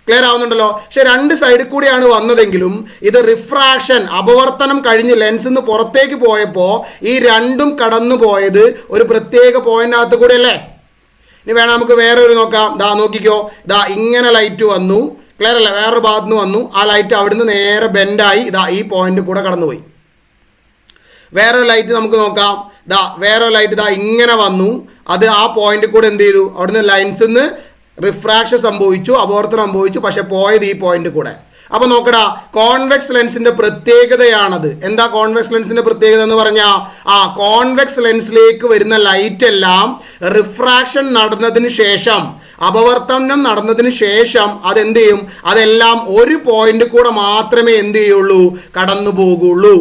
ക്ലിയർ ആവുന്നുണ്ടല്ലോ? പക്ഷെ രണ്ട് സൈഡിൽ കൂടിയാണ് വന്നതെങ്കിലും ഇത് റിഫ്രാക്ഷൻ, അപവർത്തനം കഴിഞ്ഞ് ലെൻസിൽ നിന്ന് പുറത്തേക്ക് പോയപ്പോൾ ഈ രണ്ടും കടന്നു പോയത് ഒരു പ്രത്യേക പോയിന്റിനകത്ത് കൂടെ അല്ലേ? ഇനി വേണം നമുക്ക് വേറെ ഒരു നോക്കാം. ദാ നോക്കിക്കോ, ദാ ഇങ്ങനെ ലൈറ്റ് വന്നു, ക്ലിയർ അല്ലേ? വേറൊരു ഭാഗത്ത് നിന്ന് വന്നു, ആ ലൈറ്റ് അവിടുന്ന് നേരെ ബെൻഡായി ഇതാ ഈ പോയിന്റ് കൂടെ കടന്നുപോയി. വേറൊരു ലൈറ്റ് നമുക്ക് നോക്കാം. ദാ വേറൊരു ലൈറ്റ് ദാ ഇങ്ങനെ വന്നു, അത് ആ പോയിന്റ് കൂടെ എന്ത് ചെയ്തു, അവിടുന്ന് ലൈൻസിൽ നിന്ന് റിഫ്രാക്ഷൻ സംഭവിച്ചു, അപവർത്തനം സംഭവിച്ചു, പക്ഷെ പോയത് ഈ പോയിന്റ് കൂടെ. അപ്പോൾ നോക്കടാ, കോൺവെക്സ് ലെൻസിന്റെ പ്രത്യേകതയാണത്. എന്താ കോൺവെക്സ് ലെൻസിന്റെ പ്രത്യേകത എന്ന് പറഞ്ഞാൽ, കോൺവെക്സ് ലെൻസിലേക്ക് വരുന്ന ലൈറ്റ് എല്ലാം റിഫ്രാക്ഷൻ നടന്നതിന് ശേഷം, അപവർത്തനം നടന്നതിന് ശേഷം അതെന്ത് ചെയ്യും, അതെല്ലാം ഒരു പോയിന്റ് കൂടെ മാത്രമേ എന്ത് ചെയ്യുള്ളൂ, കടന്നു പോകുള്ളൂ.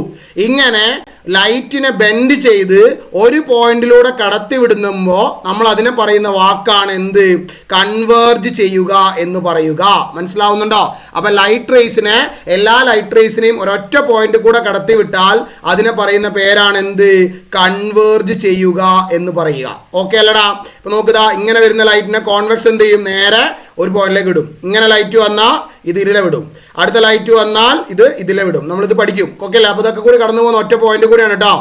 ഇങ്ങനെ ലൈറ്റിനെ ബെൻഡ് ചെയ്ത് ഒരു പോയിന്റിലൂടെ കടത്തി വിടുമ്പോൾ നമ്മൾ അതിനെ പറയുന്ന വാക്കാണ് എന്ത്, കൺവേർജ് ചെയ്യുക എന്ന് പറയുക. മനസ്സിലാവുന്നുണ്ടോ? അപ്പൊ ലൈറ്റ് റേസിനെ, എല്ലാ ലൈറ്റ് റേസിനെയും ഒരൊറ്റ പോയിന്റ് കൂടെ കടത്തി വിട്ടാൽ അതിനെ പറയുന്ന പേരാണ് എന്ത്, കൺവേർജ് ചെയ്യുക എന്ന് പറയുക. ഓക്കെ അല്ലടാ? ഇപ്പൊ നോക്കുതാ, ഇങ്ങനെ വരുന്ന ലൈറ്റിനെ കോൺവെക്സ് എന്ത് ചെയ്യും, നേരെ ഒരു പോയിന്റിലേക്ക് വിടും. ഇങ്ങനെ ലൈറ്റ് വന്നാൽ ഇത് ഇതിലെ വിടും, അടുത്ത ലൈറ്റ് വന്നാൽ ഇത് ഇതിലെ വിടും. നമ്മളിത് പഠിക്കും. ഓക്കെ അല്ലേ? അപ്പോൾ ഇതൊക്കെ കൂടി കടന്നു പോകുന്ന ഒറ്റ പോയിന്റ് കൂടിയാണ് കേട്ടോ.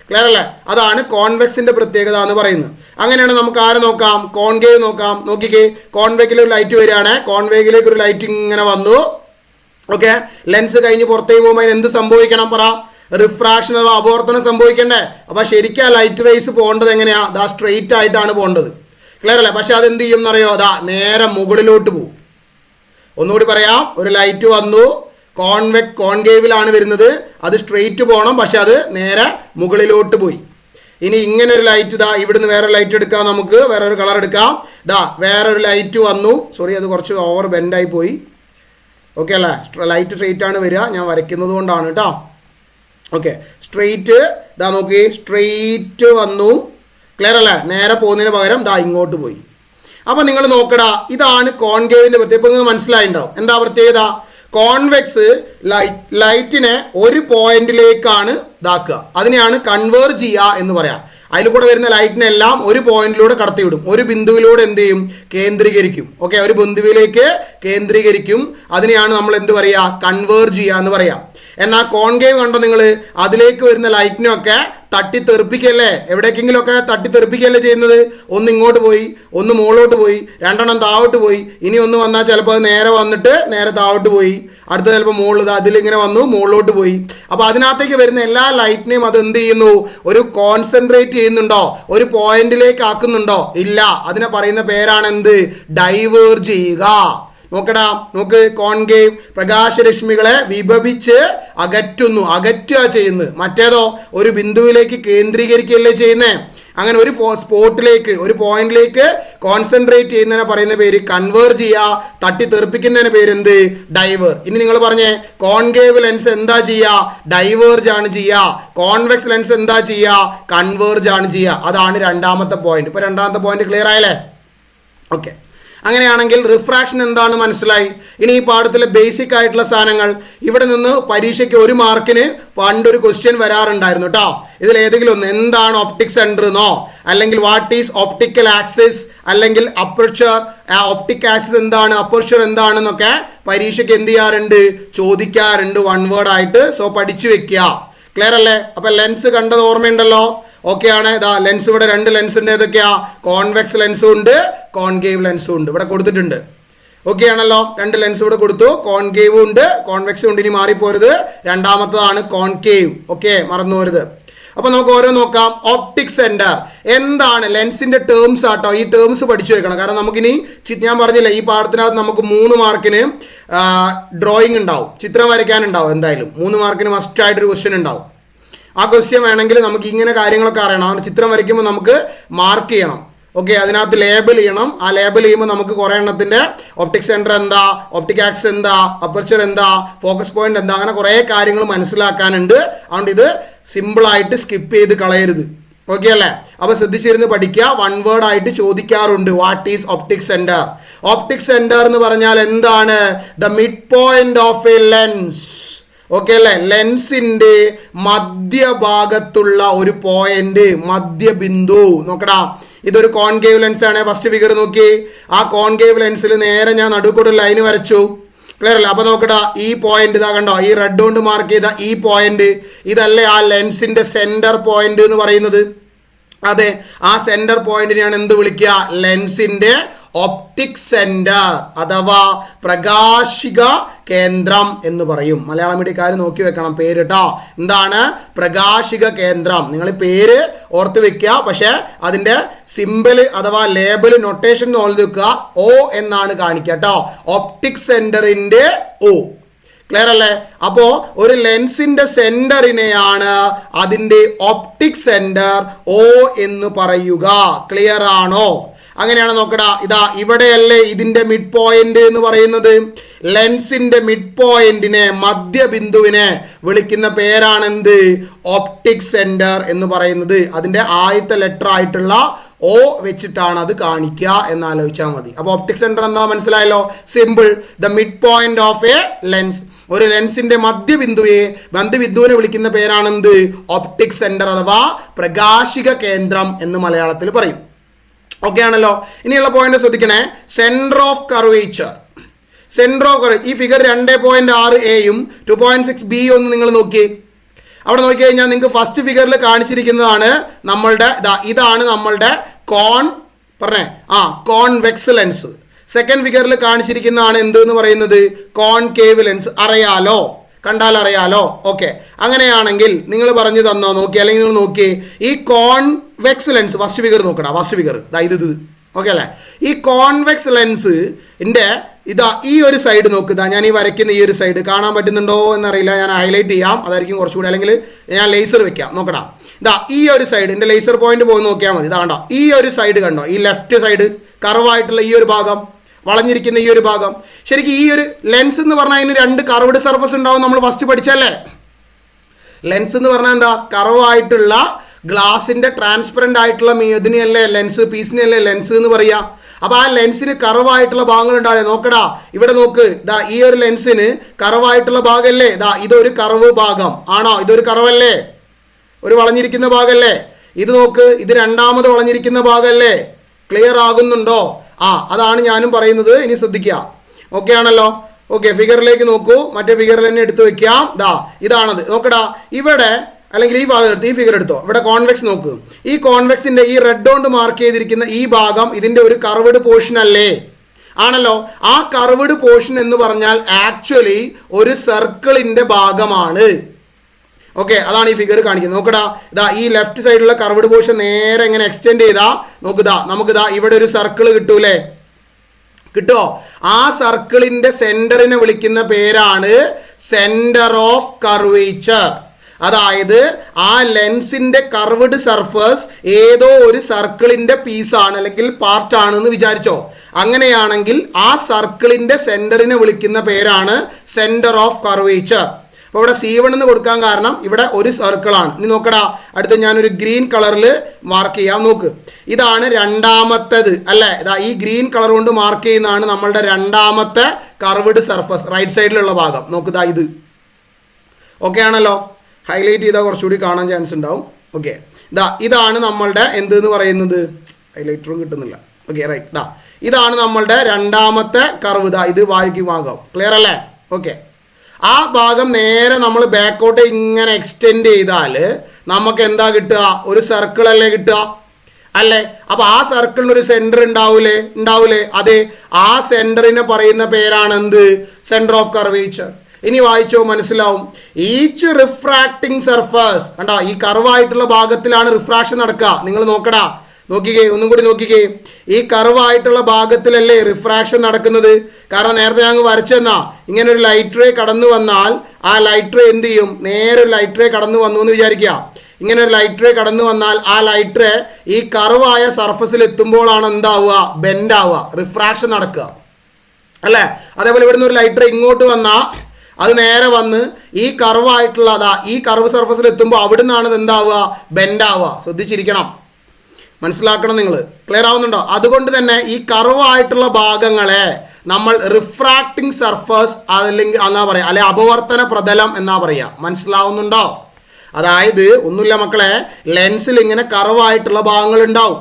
ക്ലിയർ അല്ലേ? അതാണ് കോൺവെക്സിന്റെ പ്രത്യേകത എന്ന് പറയുന്നത്. അങ്ങനെയാണ് നമുക്ക് ആരെ നോക്കാം, കോൺകേവ് നോക്കാം. നോക്കിക്കേ, കോൺവേക്കിൽ ഒരു ലൈറ്റ് വരികയാണ്, കോൺവേക്കിലേക്ക് ഒരു ലൈറ്റ് ഇങ്ങനെ വന്നു. ഓക്കെ, ലെൻസ് കഴിഞ്ഞ് പുറത്തേക്ക് പോകുമ്പോൾ എന്ത് സംഭവിക്കണം പറ, റിഫ്രാക്ഷൻ അഥവാ അപവർത്തനം സംഭവിക്കണ്ടേ? അപ്പോൾ ശരിക്കും ആ ലൈറ്റ് റേസ് പോകേണ്ടത് എങ്ങനെയാ, ദാ സ്ട്രെയിറ്റ് ആയിട്ടാണ് പോകേണ്ടത്. ക്ലിയർ അല്ലേ? പക്ഷെ അതെന്ത് ചെയ്യും എന്നറിയോ, അതാ നേരെ മുകളിലോട്ട് പോകും. ഒന്നുകൂടി പറയാം, ഒരു ലൈറ്റ് വന്നു, കോൺകേവിലാണ് വരുന്നത്, അത് സ്ട്രെയിറ്റ് പോകണം, പക്ഷെ അത് നേരെ മുകളിലോട്ട് പോയി. ഇനി ഇങ്ങനെ ഒരു ലൈറ്റ്, ഇതാ ഇവിടുന്ന് വേറെ ലൈറ്റ് എടുക്കാം, നമുക്ക് വേറൊരു കളർ എടുക്കാം. ഇതാ വേറൊരു ലൈറ്റ് വന്നു, സോറി അത് കുറച്ച് ഓവർ ബെൻഡായി പോയി. ഓക്കെ അല്ലേ? ലൈറ്റ് സ്ട്രെയിറ്റ് ആണ് വരിക, ഞാൻ വരയ്ക്കുന്നത് കൊണ്ടാണ് കേട്ടോ. ഓക്കെ, സ്ട്രെയിറ്റ്, ഇതാ നോക്കി, സ്ട്രെയിറ്റ് വന്നു. ക്ലിയർ അല്ലേ? നേരെ പോകുന്നതിന് പകരം ദാ ഇങ്ങോട്ട് പോയി. അപ്പോൾ നിങ്ങൾ നോക്കടാ, ഇതാണ് കോൺകേവിൻ്റെ പ്രത്യേകത. ഇപ്പോൾ നിങ്ങൾക്ക് മനസ്സിലായിട്ടുണ്ടാവും എന്താ പ്രത്യേകത. കോൺവെക്സ് ലൈറ്റിനെ ഒരു പോയിന്റിലേക്കാണ് ഇതാക്കുക, അതിനെയാണ് കൺവേർജ് ചെയ്യുക എന്ന് പറയാം. അതിൽ കൂടെ വരുന്ന ലൈറ്റിനെല്ലാം ഒരു പോയിന്റിലൂടെ കടത്തിവിടും, ഒരു ബിന്ദുവിലൂടെ എന്ത് ചെയ്യും, കേന്ദ്രീകരിക്കും. ഓക്കെ, ഒരു ബിന്ദുവിലേക്ക് കേന്ദ്രീകരിക്കും, അതിനെയാണ് നമ്മൾ എന്ത് പറയുക, കൺവേർജ് ചെയ്യുക എന്ന് പറയാം. എന്നാൽ കോൺകേവ് കണ്ടോ നിങ്ങൾ, അതിലേക്ക് വരുന്ന ലൈറ്റിനൊക്കെ തട്ടിത്തെറിപ്പിക്കല്ലേ, എവിടേക്കെങ്കിലും ഒക്കെ തട്ടിത്തെറിപ്പിക്കല്ലേ ചെയ്യുന്നത്. ഒന്ന് ഇങ്ങോട്ട് പോയി, ഒന്ന് മുകളിലോട്ട് പോയി, രണ്ടെണ്ണം താഴോട്ട് പോയി, ഇനി ഒന്ന് വന്നാൽ ചിലപ്പോൾ അത് നേരെ വന്നിട്ട് നേരെ താഴോട്ട് പോയി, അടുത്ത ചിലപ്പോൾ മുകളിൽ അതിലിങ്ങനെ വന്നു മുകളിലോട്ട് പോയി. അപ്പോൾ അതിനകത്തേക്ക് വരുന്ന എല്ലാ ലൈറ്റിനെയും അത് എന്ത് ചെയ്യുന്നു, ഒരു കോൺസെൻട്രേറ്റ് ചെയ്യുന്നുണ്ടോ, ഒരു പോയിന്റിലേക്ക് ആക്കുന്നുണ്ടോ, ഇല്ല. അതിനെ പറയുന്ന പേരാണ് എന്ത്, ഡൈവേർജ് ചെയ്യുക. നോക്കടാ, നോക്ക്, കോൺകേവ് പ്രകാശരശ്മികളെ വിഭജിച്ച് അകറ്റുക ചെയ്യുന്നത്. മറ്റേതോ ഒരു ബിന്ദുവിലേക്ക് കേന്ദ്രീകരിക്കുകയല്ലേ ചെയ്യുന്നത്. അങ്ങനെ ഒരു സ്പോട്ടിലേക്ക്, ഒരു പോയിന്റിലേക്ക് കോൺസെൻട്രേറ്റ് ചെയ്യുന്നതിനെ പറയുന്ന പേര് കൺവേർജ് ചെയ്യുക, തട്ടിത്തെറിപ്പിക്കുന്നതിന് പേര് എന്ത്, ഡൈവേർ. ഇനി നിങ്ങൾ പറഞ്ഞേ, കോൺകേവ് ലെൻസ് എന്താ ചെയ്യുക, ഡൈവേർജ് ആണ് ചെയ്യുക. കോൺവെക്സ് ലെൻസ് എന്താ ചെയ്യുക, കൺവേർജ് ആണ് ചെയ്യുക. അതാണ് രണ്ടാമത്തെ പോയിന്റ്. ഇപ്പോൾ രണ്ടാമത്തെ പോയിന്റ് ക്ലിയർ ആയല്ലേ? ഓക്കെ, അങ്ങനെയാണെങ്കിൽ റിഫ്രാക്ഷൻ എന്താണ് മനസ്സിലായി. ഇനി ഈ പാഠത്തിലെ ബേസിക് ആയിട്ടുള്ള സാധനങ്ങൾ, ഇവിടെ നിന്ന് പരീക്ഷയ്ക്ക് ഒരു മാർക്കിന് പണ്ടൊരു ക്വസ്റ്റ്യൻ വരാറുണ്ടായിരുന്നു കേട്ടോ. ഇതിൽ ഏതെങ്കിലും ഒന്ന്, എന്താണ് ഒപ്റ്റിക് സെൻറ്റർ എന്നോ, അല്ലെങ്കിൽ വാട്ട് ഈസ് ഒപ്റ്റിക്കൽ ആക്സിസ്, അല്ലെങ്കിൽ അപ്പർച്ചർ, ഒപ്റ്റിക് ആക്സിസ് എന്താണ്, അപ്പർച്ചർ എന്താണെന്നൊക്കെ പരീക്ഷയ്ക്ക് എന്ത് ചെയ്യാറുണ്ട്, ചോദിക്കാറുണ്ട് വൺ വേർഡ് ആയിട്ട്. സോ പഠിച്ചു വെക്കുക. ക്ലിയർ അല്ലേ? അപ്പം ലെൻസ് കണ്ടത് ഓർമ്മയുണ്ടല്ലോ. ഓക്കെ ആണ്. ഇതാ ലെൻസ്, ഇവിടെ രണ്ട് ലെൻസിൻ്റെ ഏതൊക്കെയാ, കോൺവെക്സ് ലെൻസും ഉണ്ട്, കോൺകേവ് ലെൻസും ഉണ്ട്, ഇവിടെ കൊടുത്തിട്ടുണ്ട്. ഓക്കെ ആണല്ലോ. രണ്ട് ലെൻസ് ഇവിടെ കൊടുത്തു, കോൺകേവും ഉണ്ട് കോൺവെക്സും ഉണ്ട്. ഇനി മാറിപ്പോരുത്, രണ്ടാമത്തതാണ് കോൺകേവ്. ഓക്കെ, മറന്നു പോരുത്. അപ്പൊ നമുക്ക് ഓരോ നോക്കാം. ഓപ്റ്റിക് സെന്റർ എന്താണ്? ലെൻസിന്റെ ടേംസ് ആട്ടോ. ഈ ടേംസ് പഠിച്ചു വെക്കണം. കാരണം നമുക്കിനി ഞാൻ പറഞ്ഞില്ലേ ഈ പാഠത്തിനകത്ത് നമുക്ക് 3 മാർക്കിന് ഡ്രോയിങ് ഉണ്ടാവും, ചിത്രം വരയ്ക്കാനുണ്ടാവും. എന്തായാലും 3 മാർക്കിന് മസ്റ്റ് ആയിട്ടൊരു ക്വസ്റ്റ്യൻ ഉണ്ടാവും. ആ ക്വസ്റ്റ്യൻ വേണമെങ്കിൽ നമുക്ക് ഇങ്ങനെ കാര്യങ്ങളൊക്കെ അറിയണം. ചിത്രം വരയ്ക്കുമ്പോൾ നമുക്ക് മാർക്ക് ചെയ്യണം. ഓക്കെ, അതിനകത്ത് ലേബൽ ചെയ്യണം. ആ ലേബൽ ചെയ്യുമ്പോൾ നമുക്ക് കുറേ എണ്ണത്തിന്റെ ഒപ്റ്റിക് സെന്റർ എന്താ, ഒപ്റ്റിക് ആക്സിസ് എന്താ, അപ്പർച്ചർ എന്താ, ഫോക്കസ് പോയിന്റ് എന്താ, അങ്ങനെ കുറേ കാര്യങ്ങൾ മനസ്സിലാക്കാനുണ്ട്. അതുകൊണ്ട് ഇത് സിമ്പിളായിട്ട് സ്കിപ്പ് ചെയ്ത് കളയരുത്. ഓക്കെ അല്ലേ? അപ്പൊ ശ്രദ്ധിച്ചിരുന്ന് പഠിക്കുക. 1 വേർഡ് ആയിട്ട് ചോദിക്കാറുണ്ട്. What is optic centre? Optic centre എന്ന് പറഞ്ഞാൽ എന്താണ്? The mid point of a lens. Okay അല്ലേ? ലെൻസിന്റെ മധ്യഭാഗത്തുള്ള ഒരു പോയിന്റ്, മധ്യബിന്ദു. നോക്കടാ, ഇതൊരു കോൺകേവ് ലെൻസ് ആണ്. ഫസ്റ്റ് ഫിഗർ നോക്കി. ആ കോൺകേവ് ലെൻസിൽ നേരെ ഞാൻ നടുക്കൂടെ ലൈൻ വരച്ചു. ക്ലിയർ അല്ലേ? അപ്പൊ നോക്കടാ, ഈ പോയിന്റ് ഇതാ കണ്ടോ, ഈ റെഡ് കൊണ്ട് മാർക്ക് ചെയ്ത ഈ പോയിന്റ്, ഇതല്ലേ ആ ലെൻസിന്റെ സെന്റർ പോയിന്റ് എന്ന് പറയുന്നത്? അതെ, ആ സെന്റർ പോയിന്റിനെയാണ് എന്ത് വിളിക്കുക? ലെൻസിന്റെ ഒപ്റ്റിക് സെന്റർ അഥവാ പ്രകാശിക കേന്ദ്രം എന്ന് പറയും. മലയാളം മീഡിയക്കാർ നോക്കി വെക്കണം പേര് കേട്ടോ. എന്താണ്? പ്രകാശിക കേന്ദ്രം. നിങ്ങൾ പേര് ഓർത്ത് വെക്കുക, പക്ഷെ അതിന്റെ സിമ്പിൾ അഥവാ ലേബൽ നൊട്ടേഷൻ ഓർത്ത് വെക്കുക. O എന്നാണ് കാണിക്കുക കേട്ടോ. ഒപ്റ്റിക് സെന്ററിന്റെ O. ക്ലിയർ അല്ലേ? അപ്പോ ഒരു ലെൻസിന്റെ സെന്ററിനെയാണ് അതിന്റെ ഒപ്റ്റിക് സെന്റർ O എന്ന് പറയുക. ക്ലിയർ ആണോ? അങ്ങനെയാണ്. നോക്കടാ, ഇതാ ഇവിടെയല്ലേ ഇതിന്റെ മിഡ് പോയിന്റ് എന്ന് പറയുന്നത്? ലെൻസിന്റെ മിഡ് പോയിന്റിനെ, മധ്യബിന്ദുവിനെ വിളിക്കുന്ന പേരാണ് എന്ത്? ഒപ്റ്റിക് സെന്റർ എന്ന് പറയുന്നത്. അതിന്റെ ആദ്യത്തെ ലെറ്റർ ആയിട്ടുള്ള O വെച്ചിട്ടാണ് അത് കാണിക്കുക എന്ന് ആലോചിച്ചാൽ മതി. അപ്പൊ ഒപ്റ്റിക് സെന്റർ എന്താ മനസ്സിലായല്ലോ? Simple, the mid point of a lens. ഒരു ലെൻസിന്റെ മധ്യബിന്ദുവിനെ വിളിക്കുന്ന പേരാണ് എന്ത്? ഒപ്റ്റിക് സെന്റർ അഥവാ പ്രകാശിക കേന്ദ്രം എന്ന് മലയാളത്തിൽ പറയും. ഓക്കെ ആണല്ലോ. ഇനിയുള്ള പോയിന്റ് ശ്രദ്ധിക്കണേ. Centre of curvature. Centre of curvature ഈ ഫിഗർ 2.6A-യും 2.6B ഒന്ന് നിങ്ങൾ നോക്കി. അവിടെ നോക്കി കഴിഞ്ഞാൽ നിങ്ങൾക്ക് ഫസ്റ്റ് ഫിഗറിൽ കാണിച്ചിരിക്കുന്നതാണ് നമ്മളുടെ ഇതാണ് നമ്മളുടെ കോൺവെക്സ് ലെൻസ്. സെക്കൻഡ് ഫിഗറിൽ കാണിച്ചിരിക്കുന്നതാണ് എന്ത് എന്ന് പറയുന്നത്? Concave lens. അറിയാലോ, കണ്ടാൽ അറിയാലോ. ഓക്കെ, അങ്ങനെയാണെങ്കിൽ നിങ്ങൾ പറഞ്ഞു തന്നോ നോക്കി, അല്ലെങ്കിൽ നിങ്ങൾ നോക്കി ഈ കോൺവെക്സ് ലെൻസ് ഫസ്റ്റ് ഫിഗർ നോക്കടാ. ഫസ്റ്റ് ഫിഗർ ഇത് ഓക്കെ അല്ലേ? ഈ കോൺവെക്സ് ലെൻസിന്റെ ഈ ഒരു സൈഡ് നോക്കുക. ഞാൻ ഈ വരയ്ക്കുന്ന ഈ ഒരു സൈഡ് കാണാൻ പറ്റുന്നുണ്ടോ എന്നറിയില്ല, ഞാൻ ഹൈലൈറ്റ് ചെയ്യാം, അതായിരിക്കും കുറച്ചുകൂടി. അല്ലെങ്കിൽ ഞാൻ ലേസർ വെക്കാം. നോക്കടാ, ഈ ഒരു സൈഡ് എൻ്റെ ലേസർ പോയിന്റ് പോയി നോക്കിയാൽ മതി. കണ്ടോ, ഈ ഒരു സൈഡ് കണ്ടോ, ഈ ലെഫ്റ്റ് സൈഡ് കർവായിട്ടുള്ള ഈ ഒരു ഭാഗം, വളഞ്ഞിരിക്കുന്ന ഈ ഒരു ഭാഗം. ശരിക്കും ഈ ഒരു ലെൻസ് എന്ന് പറഞ്ഞാൽ അതിന് 2 കർവ്ഡ് സർഫസ് ഉണ്ടാവും. നമ്മൾ ഫസ്റ്റ് പഠിച്ചല്ലേ? ലെൻസ് എന്ന് പറഞ്ഞാൽ എന്താ? കർവായിട്ടുള്ള ഗ്ലാസിന്റെ ട്രാൻസ്പെറന്റ് ആയിട്ടുള്ള ഇതിനെയല്ലേ ലെൻസ്, പീസിനെയല്ലേ ലെൻസ് എന്ന് പറയാ. അപ്പൊ ആ ലെൻസിന് കർവായിട്ടുള്ള ഭാഗങ്ങൾ ഉണ്ടാവില്ലേ? നോക്കടാ, ഇവിടെ നോക്ക്. ഈ ഒരു ലെൻസിന് കർവായിട്ടുള്ള ഭാഗമല്ലേ? ഇതൊരു കർവ് ഭാഗം ആണോ? ഇതൊരു കർവല്ലേ? ഒരു വളഞ്ഞിരിക്കുന്ന ഭാഗമല്ലേ? ഇത് നോക്ക്, ഇത് രണ്ടാമത് വളഞ്ഞിരിക്കുന്ന ഭാഗമല്ലേ? ക്ലിയർ ആകുന്നുണ്ടോ? അതാണ് ഞാനും പറയുന്നത്. ഇനി ശ്രദ്ധിക്കുക. ഓക്കെ ആണല്ലോ? ഓക്കെ, ഫിഗറിലേക്ക് നോക്കൂ. മറ്റേ ഫിഗറിൽ തന്നെ എടുത്തു വെക്കാം. ഇതാണത്. നോക്കടാ, ഇവിടെ അല്ലെങ്കിൽ ഈ ഭാഗം എടുത്ത് ഈ ഫിഗർ എടുത്തോ. ഇവിടെ കോൺവെക്സ് നോക്ക്. ഈ കോൺവെക്സിന്റെ ഈ റെഡ് കൊണ്ട് മാർക്ക് ചെയ്തിരിക്കുന്ന ഈ ഭാഗം ഇതിന്റെ ഒരു കർവ്ഡ് പോർഷൻ അല്ലേ? ആണല്ലോ. ആ കർവ്ഡ് പോർഷൻ എന്ന് പറഞ്ഞാൽ ആക്ച്വലി ഒരു സർക്കിളിന്റെ ഭാഗമാണ്. ഓക്കെ, അതാണ് ഈ ഫിഗർ കാണിക്കുന്നത്. നോക്കടാ, ഈ ലെഫ്റ്റ് സൈഡിലുള്ള കർവ്ഡ് പോർഷൻ നേരെ ഇങ്ങനെ എക്സ്റ്റെൻഡ് ചെയ്താ നമുക്ക് ഇവിടെ ഒരു സർക്കിൾ കിട്ടൂലേ? കിട്ടോ? ആ സർക്കിളിന്റെ സെന്ററിനെ വിളിക്കുന്ന പേരാണ് സെന്റർ ഓഫ് കർവേച്ചർ. അതായത് ആ ലെൻസിന്റെ കർവ്ഡ് സർഫസ് ഏതോ ഒരു സർക്കിളിന്റെ പീസാണ് അല്ലെങ്കിൽ പാർട്ടാണെന്ന് വിചാരിച്ചോ. അങ്ങനെയാണെങ്കിൽ ആ സർക്കിളിന്റെ സെന്ററിനെ വിളിക്കുന്ന പേരാണ് സെന്റർ ഓഫ് കർവേച്ചർ. അപ്പോൾ ഇവിടെ C1 എന്ന് കൊടുക്കാൻ കാരണം ഇവിടെ ഒരു സർക്കിളാണ്. ഇനി നോക്കടാ, അടുത്ത് ഞാനൊരു ഗ്രീൻ കളറിൽ മാർക്ക് ചെയ്യാം. നോക്ക്, ഇതാണ് രണ്ടാമത്തേത് അല്ലേ? ഈ ഗ്രീൻ കളർ കൊണ്ട് മാർക്ക് ചെയ്യുന്നതാണ് നമ്മളുടെ രണ്ടാമത്തെ കർവ്ഡ് സർഫസ്, റൈറ്റ് സൈഡിലുള്ള ഭാഗം. നോക്ക്, ഇത് ഓക്കെ ആണല്ലോ? ഹൈലൈറ്റ് ചെയ്താൽ കുറച്ചുകൂടി കാണാൻ ചാൻസ് ഉണ്ടാവും. ഓക്കെ, ഇതാണ് നമ്മളുടെ എന്ത് എന്ന് പറയുന്നത്? ഹൈലൈറ്ററും കിട്ടുന്നില്ല. Okay, right. ഇതാണ് നമ്മളുടെ രണ്ടാമത്തെ കർവ്. ഇത് വായിക്ക് ഭാഗം. ക്ലിയർ അല്ലേ? ഓക്കെ, ആ ഭാഗം നേരെ നമ്മൾ ബാക്കോട്ട് ഇങ്ങനെ എക്സ്റ്റെൻഡ് ചെയ്താൽ നമുക്ക് എന്താ കിട്ടുക? ഒരു സർക്കിൾ അല്ലേ കിട്ടുക? അല്ലേ? അപ്പൊ ആ സർക്കിളിന് ഒരു സെന്റർ ഉണ്ടാവൂലേ? അതെ, ആ സെന്ററിനെ പറയുന്ന പേരാണ് എന്ത്? Centre of curvature. ഇനി വായിച്ചോ, മനസ്സിലാവും. ഈച്ച് റിഫ്രാക്ടിങ് സർഫസ്, കണ്ടോ, ഈ കർവായിട്ടുള്ള ഭാഗത്തിലാണ് റിഫ്രാക്ഷൻ നടക്കുക. നിങ്ങൾ നോക്കടാ, നോക്കിക്കേ, ഒന്നും കൂടി നോക്കിക്കേ. ഈ കർവായിട്ടുള്ള ഭാഗത്തിലല്ലേ റിഫ്രാക്ഷൻ നടക്കുന്നത്? കാരണം നേരത്തെ ഞങ്ങൾ വരച്ചെന്നാ, ഇങ്ങനെ ഒരു ലൈറ്റ് റേ കടന്നു വന്നാൽ ആ ലൈറ്റ് റേ എന്ത് ചെയ്യും? നേരെ ഒരു ലൈറ്റ് റേ കടന്നു വന്നു എന്ന് വിചാരിക്കുക. ഇങ്ങനെ ഒരു ലൈറ്റ് റേ കടന്നു വന്നാൽ ആ ലൈറ്റ് റേ ഈ കർവായ സർഫസിൽ എത്തുമ്പോഴാണ് എന്താവുക? ബെൻഡ് ആവുക, റിഫ്രാക്ഷൻ നടക്കുക, അല്ലേ? അതേപോലെ ഇവിടുന്ന് ഒരു ലൈറ്റ് റേ ഇങ്ങോട്ട് വന്നാൽ അത് നേരെ വന്ന് ഈ കർവായിട്ടുള്ളതാ ഈ കർവ് സർഫസിൽ എത്തുമ്പോൾ അവിടെ നിന്നാണ് എന്താവുക? ബെൻഡ് ആവുക. ശ്രദ്ധിച്ചിരിക്കണം, മനസ്സിലാക്കണം നിങ്ങൾ. ക്ലിയർ ആവുന്നുണ്ടോ? അതുകൊണ്ട് തന്നെ ഈ കർവായിട്ടുള്ള ഭാഗങ്ങളെ നമ്മൾ റിഫ്രാക്ടിങ് സർഫസ് അല്ലെങ്കിൽ എന്നാ പറയുക, അല്ലെ അപവർത്തന പ്രതലം എന്നാ പറയുക. മനസ്സിലാവുന്നുണ്ടോ? അതായത് ഒന്നുമില്ല മക്കളെ, ലെൻസിൽ ഇങ്ങനെ കർവായിട്ടുള്ള ഭാഗങ്ങൾ ഉണ്ടാവും.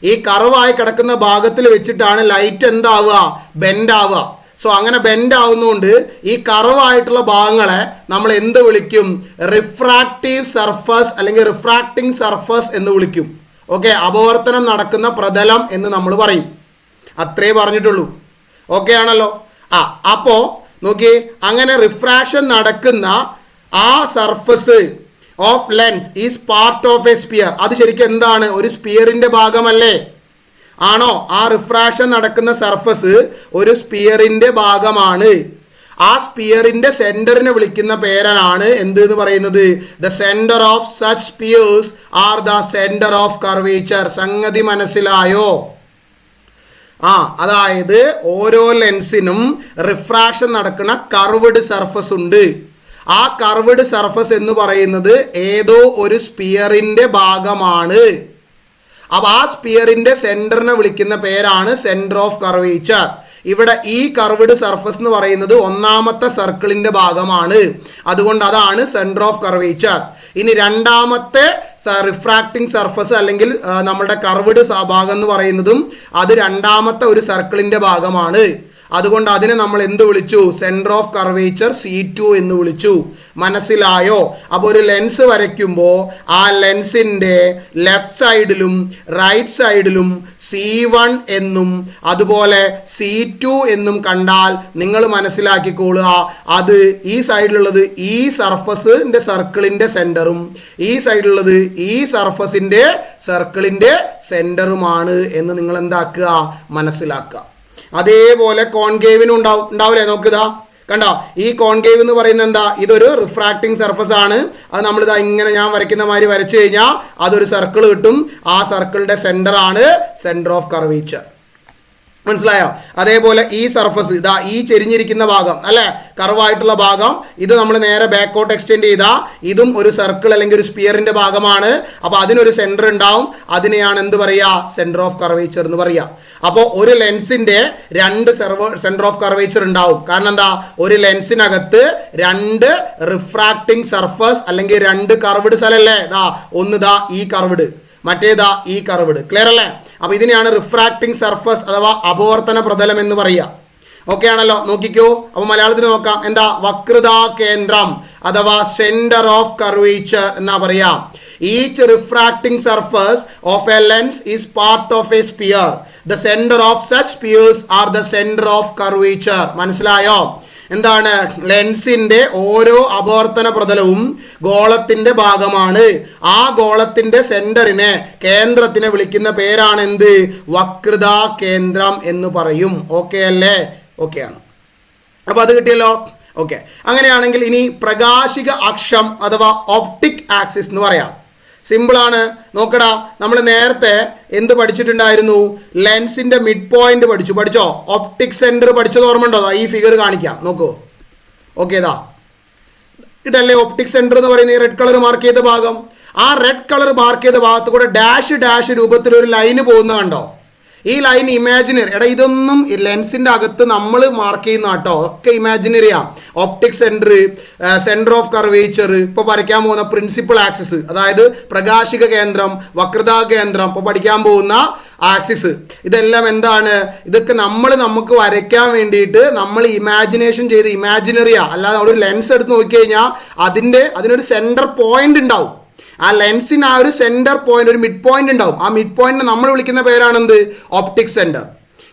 ഈ കർവായി കിടക്കുന്ന ഭാഗത്തിൽ വെച്ചിട്ടാണ് ലൈറ്റ് എന്താവുക? ബെൻഡ് ആവുക. സോ അങ്ങനെ ബെൻഡ് ആവുന്നതുകൊണ്ട് ഈ കർവായിട്ടുള്ള ഭാഗങ്ങളെ നമ്മൾ എന്ത് വിളിക്കും? റിഫ്രാക്റ്റീവ് സർഫസ് അല്ലെങ്കിൽ റിഫ്രാക്ടിങ് സർഫസ് എന്ന് വിളിക്കും. ഓക്കെ, അപവർത്തനം നടക്കുന്ന പ്രതലം എന്ന് നമ്മൾ പറയും. അത്രേ പറഞ്ഞിട്ടുള്ളൂ. ഓക്കെ ആണല്ലോ? അപ്പോൾ നോക്കി, അങ്ങനെ റിഫ്രാക്ഷൻ നടക്കുന്ന ആ surface of lens is part of a sphere. അത് ശരിക്കും എന്താണ്? ഒരു സ്പിയറിന്റെ ഭാഗമല്ലേ? ആണോ? ആ റിഫ്രാക്ഷൻ നടക്കുന്ന സർഫസ് ഒരു സ്പിയറിന്റെ ഭാഗമാണ്. ആ സ്പിയറിന്റെ സെന്ററിനെ വിളിക്കുന്ന പേരാണ് എന്ത് എന്ന് പറയുന്നത്? The centre of such spheres are the centre of curvature. സംഗതി മനസ്സിലായോ? അതായത് ഓരോ ലെൻസിനും റിഫ്രാക്ഷൻ നടക്കുന്ന കർവ്ഡ് സർഫസ് ഉണ്ട്. ആ കർവ്ഡ് സർഫസ് എന്ന് പറയുന്നത് ഏതോ ഒരു സ്പിയറിന്റെ ഭാഗമാണ്. അപ്പോൾ ആ സ്പിയറിന്റെ സെന്ററിനെ വിളിക്കുന്ന പേരാണ് സെന്റർ ഓഫ് കർവേച്ചർ. ഇവിടെ ഈ കർവ്ഡ് സർഫസ് എന്ന് പറയുന്നത് ഒന്നാമത്തെ സർക്കിളിന്റെ ഭാഗമാണ്. അതുകൊണ്ട് അതാണ് സെന്റർ ഓഫ് കർവേച്ചർ. ഇനി രണ്ടാമത്തെ റിഫ്രാക്ടിങ് സർഫസ് അല്ലെങ്കിൽ നമ്മുടെ കർവ്ഡ് ഭാഗം എന്ന് പറയുന്നതും അത് രണ്ടാമത്തെ ഒരു സർക്കിളിന്റെ ഭാഗമാണ്. അതുകൊണ്ട് അതിനെ നമ്മൾ എന്ത് വിളിച്ചു? സെന്റർ ഓഫ് കർവേച്ചർ C2 എന്ന് വിളിച്ചു. മനസ്സിലായോ? അപ്പോൾ ഒരു ലെൻസ് വരയ്ക്കുമ്പോൾ ആ ലെൻസിൻ്റെ ലെഫ്റ്റ് സൈഡിലും റൈറ്റ് സൈഡിലും C1 എന്നും അതുപോലെ C2 എന്നും കണ്ടാൽ നിങ്ങൾ മനസ്സിലാക്കിക്കോളുക, അത് ഈ സൈഡിലുള്ളത് ഈ സർഫസിൻ്റെ സർക്കിളിൻ്റെ സെൻറ്ററും ഈ സൈഡിലുള്ളത് ഈ സർഫസിൻ്റെ സർക്കിളിൻ്റെ സെൻറ്ററുമാണ് എന്ന് നിങ്ങൾ എന്താക്കുക? മനസ്സിലാക്കുക. അതേപോലെ കോൺകേവിനും ഉണ്ടാവില്ലേ? നോക്കുക, കണ്ടോ, ഈ കോൺകേവ് എന്ന് പറയുന്നത് എന്താ? ഇതൊരു റിഫ്രാക്ടിങ് സർഫസ് ആണ്. അത് നമ്മളിതാ ഇങ്ങനെ ഞാൻ വരയ്ക്കുന്ന മാതിരി വരച്ചു കഴിഞ്ഞാൽ അതൊരു സർക്കിൾ കിട്ടും. ആ സർക്കിളിന്റെ സെന്റർ ആണ് സെന്റർ ഓഫ് കർവേച്ചർ. മനസ്സിലായോ? അതേപോലെ ഈ സർഫസ് ഇതാ ഈ ചെരിഞ്ഞിരിക്കുന്ന ഭാഗം അല്ലെ, കർവായിട്ടുള്ള ഭാഗം, ഇത് നമ്മൾ നേരെ ബാക്കോട്ട് എക്സ്റ്റെൻഡ് ചെയ്താൽ ഇതും ഒരു സർക്കിൾ അല്ലെങ്കിൽ ഒരു സ്പിയറിന്റെ ഭാഗമാണ്. അപ്പോൾ അതിനൊരു സെന്റർ ഉണ്ടാവും. അതിനെയാണ് എന്ത് പറയുക? സെന്റർ ഓഫ് കർവേച്ചർ എന്ന് പറയുക. അപ്പോൾ ഒരു ലെൻസിന്റെ രണ്ട് സെന്റർ ഓഫ് കർവേച്ചർ ഉണ്ടാവും. കാരണം എന്താ? ഒരു ലെൻസിനകത്ത് രണ്ട് റിഫ്രാക്ടിങ് സർഫസ് അല്ലെങ്കിൽ രണ്ട് കർവ്ഡ് സ്ഥലല്ലേ? ഒന്ന് ഈ കർവ്ഡ്, മറ്റേതാ ഈ കർവ്ഡ്. ക്ലിയർ അല്ലേ? അപ്പോൾ ഇതിനെയാണ് റിഫ്രാക്ടിങ് സർഫസ് അഥവാ അപവർത്തന പ്രതലം എന്ന് പറയുക. ഓക്കെ ആണല്ലോ? നോക്കിക്കോ. അപ്പോൾ മലയാളത്തിൽ നോക്കാം. എന്താ? വക്രതാ കേന്ദ്രം അഥവാ സെന്റർ ഓഫ് കർവേച്ചർ എന്നാ പറയാ. Each refracting surface of a lens is part of a sphere. The centre of such spheres are the centre of curvature. മനസ്സിലായോ? എന്താണ്? ലെൻസിന്റെ ഓരോ അപവർത്തന പ്രതലവും ഗോളത്തിന്റെ ഭാഗമാണ്. ആ ഗോളത്തിന്റെ സെന്ററിനെ, കേന്ദ്രത്തിനെ വിളിക്കുന്ന പേരാണ് എന്ത്? വക്രതാ കേന്ദ്രം എന്ന് പറയും. ഓക്കെ അല്ലേ? ഓക്കെ ആണ്. അപ്പൊ അത് കിട്ടിയല്ലോ. ഓക്കെ, അങ്ങനെയാണെങ്കിൽ ഇനി പ്രകാശിക അക്ഷം അഥവാ ഓപ്റ്റിക് ആക്സിസ് എന്ന് പറയാം. സിമ്പിളാണ്. നോക്കടാ, നമ്മൾ നേരത്തെ എന്ത് പഠിച്ചിട്ടുണ്ടായിരുന്നു? ലെൻസിന്റെ മിഡ് പോയിന്റ് പഠിച്ചോ? ഓപ്റ്റിക് സെന്റർ പഠിച്ചത് ഓർമ്മ ഉണ്ടോ? ഈ ഫിഗർ കാണിക്കാം, നോക്കൂ. ഓക്കെ, ഇതല്ലേ ഓപ്റ്റിക് സെന്റർ എന്ന് പറയുന്ന ഈ റെഡ് കളർ മാർക്ക് ചെയ്ത ഭാഗം. ആ റെഡ് കളർ മാർക്ക് ചെയ്ത ഭാഗത്ത് കൂടെ ഡാഷ് രൂപത്തിൽ ഒരു ലൈന് പോകുന്ന കണ്ടോ? ഈ ലൈൻ ഇമാജിനറി. ഇതൊന്നും ലെൻസിന്റെ അകത്ത് നമ്മൾ മാർക്ക് ചെയ്യുന്ന കേട്ടോ, ഒക്കെ ഇമാജിനറിയാ. Optic centre, centre of curvature, ഇപ്പോൾ വരയ്ക്കാൻ പോകുന്ന പ്രിൻസിപ്പൽ ആക്സിസ്, അതായത് പ്രകാശിക കേന്ദ്രം, വക്രതാ കേന്ദ്രം, ഇപ്പോൾ പഠിക്കാൻ പോകുന്ന ആക്സിസ്, ഇതെല്ലാം എന്താണ്? ഇതൊക്കെ നമുക്ക് വരയ്ക്കാൻ വേണ്ടിയിട്ട് നമ്മൾ ഇമാജിനേഷൻ ചെയ്ത് ഇമാജിനറിയാ. അല്ലാതെ ഒരു ലെൻസ് എടുത്ത് നോക്കിക്കഴിഞ്ഞാൽ അതിനൊരു സെന്റർ പോയിന്റ് ഉണ്ടാവും. ആ ലെൻസിന് ആ ഒരു സെൻറ്റർ പോയിന്റ്, ഒരു മിഡ് പോയിന്റ് ഉണ്ടാവും. ആ മിഡ് പോയിന്റിനെ നമ്മൾ വിളിക്കുന്ന പേരാണെന്ത്? Optic centre.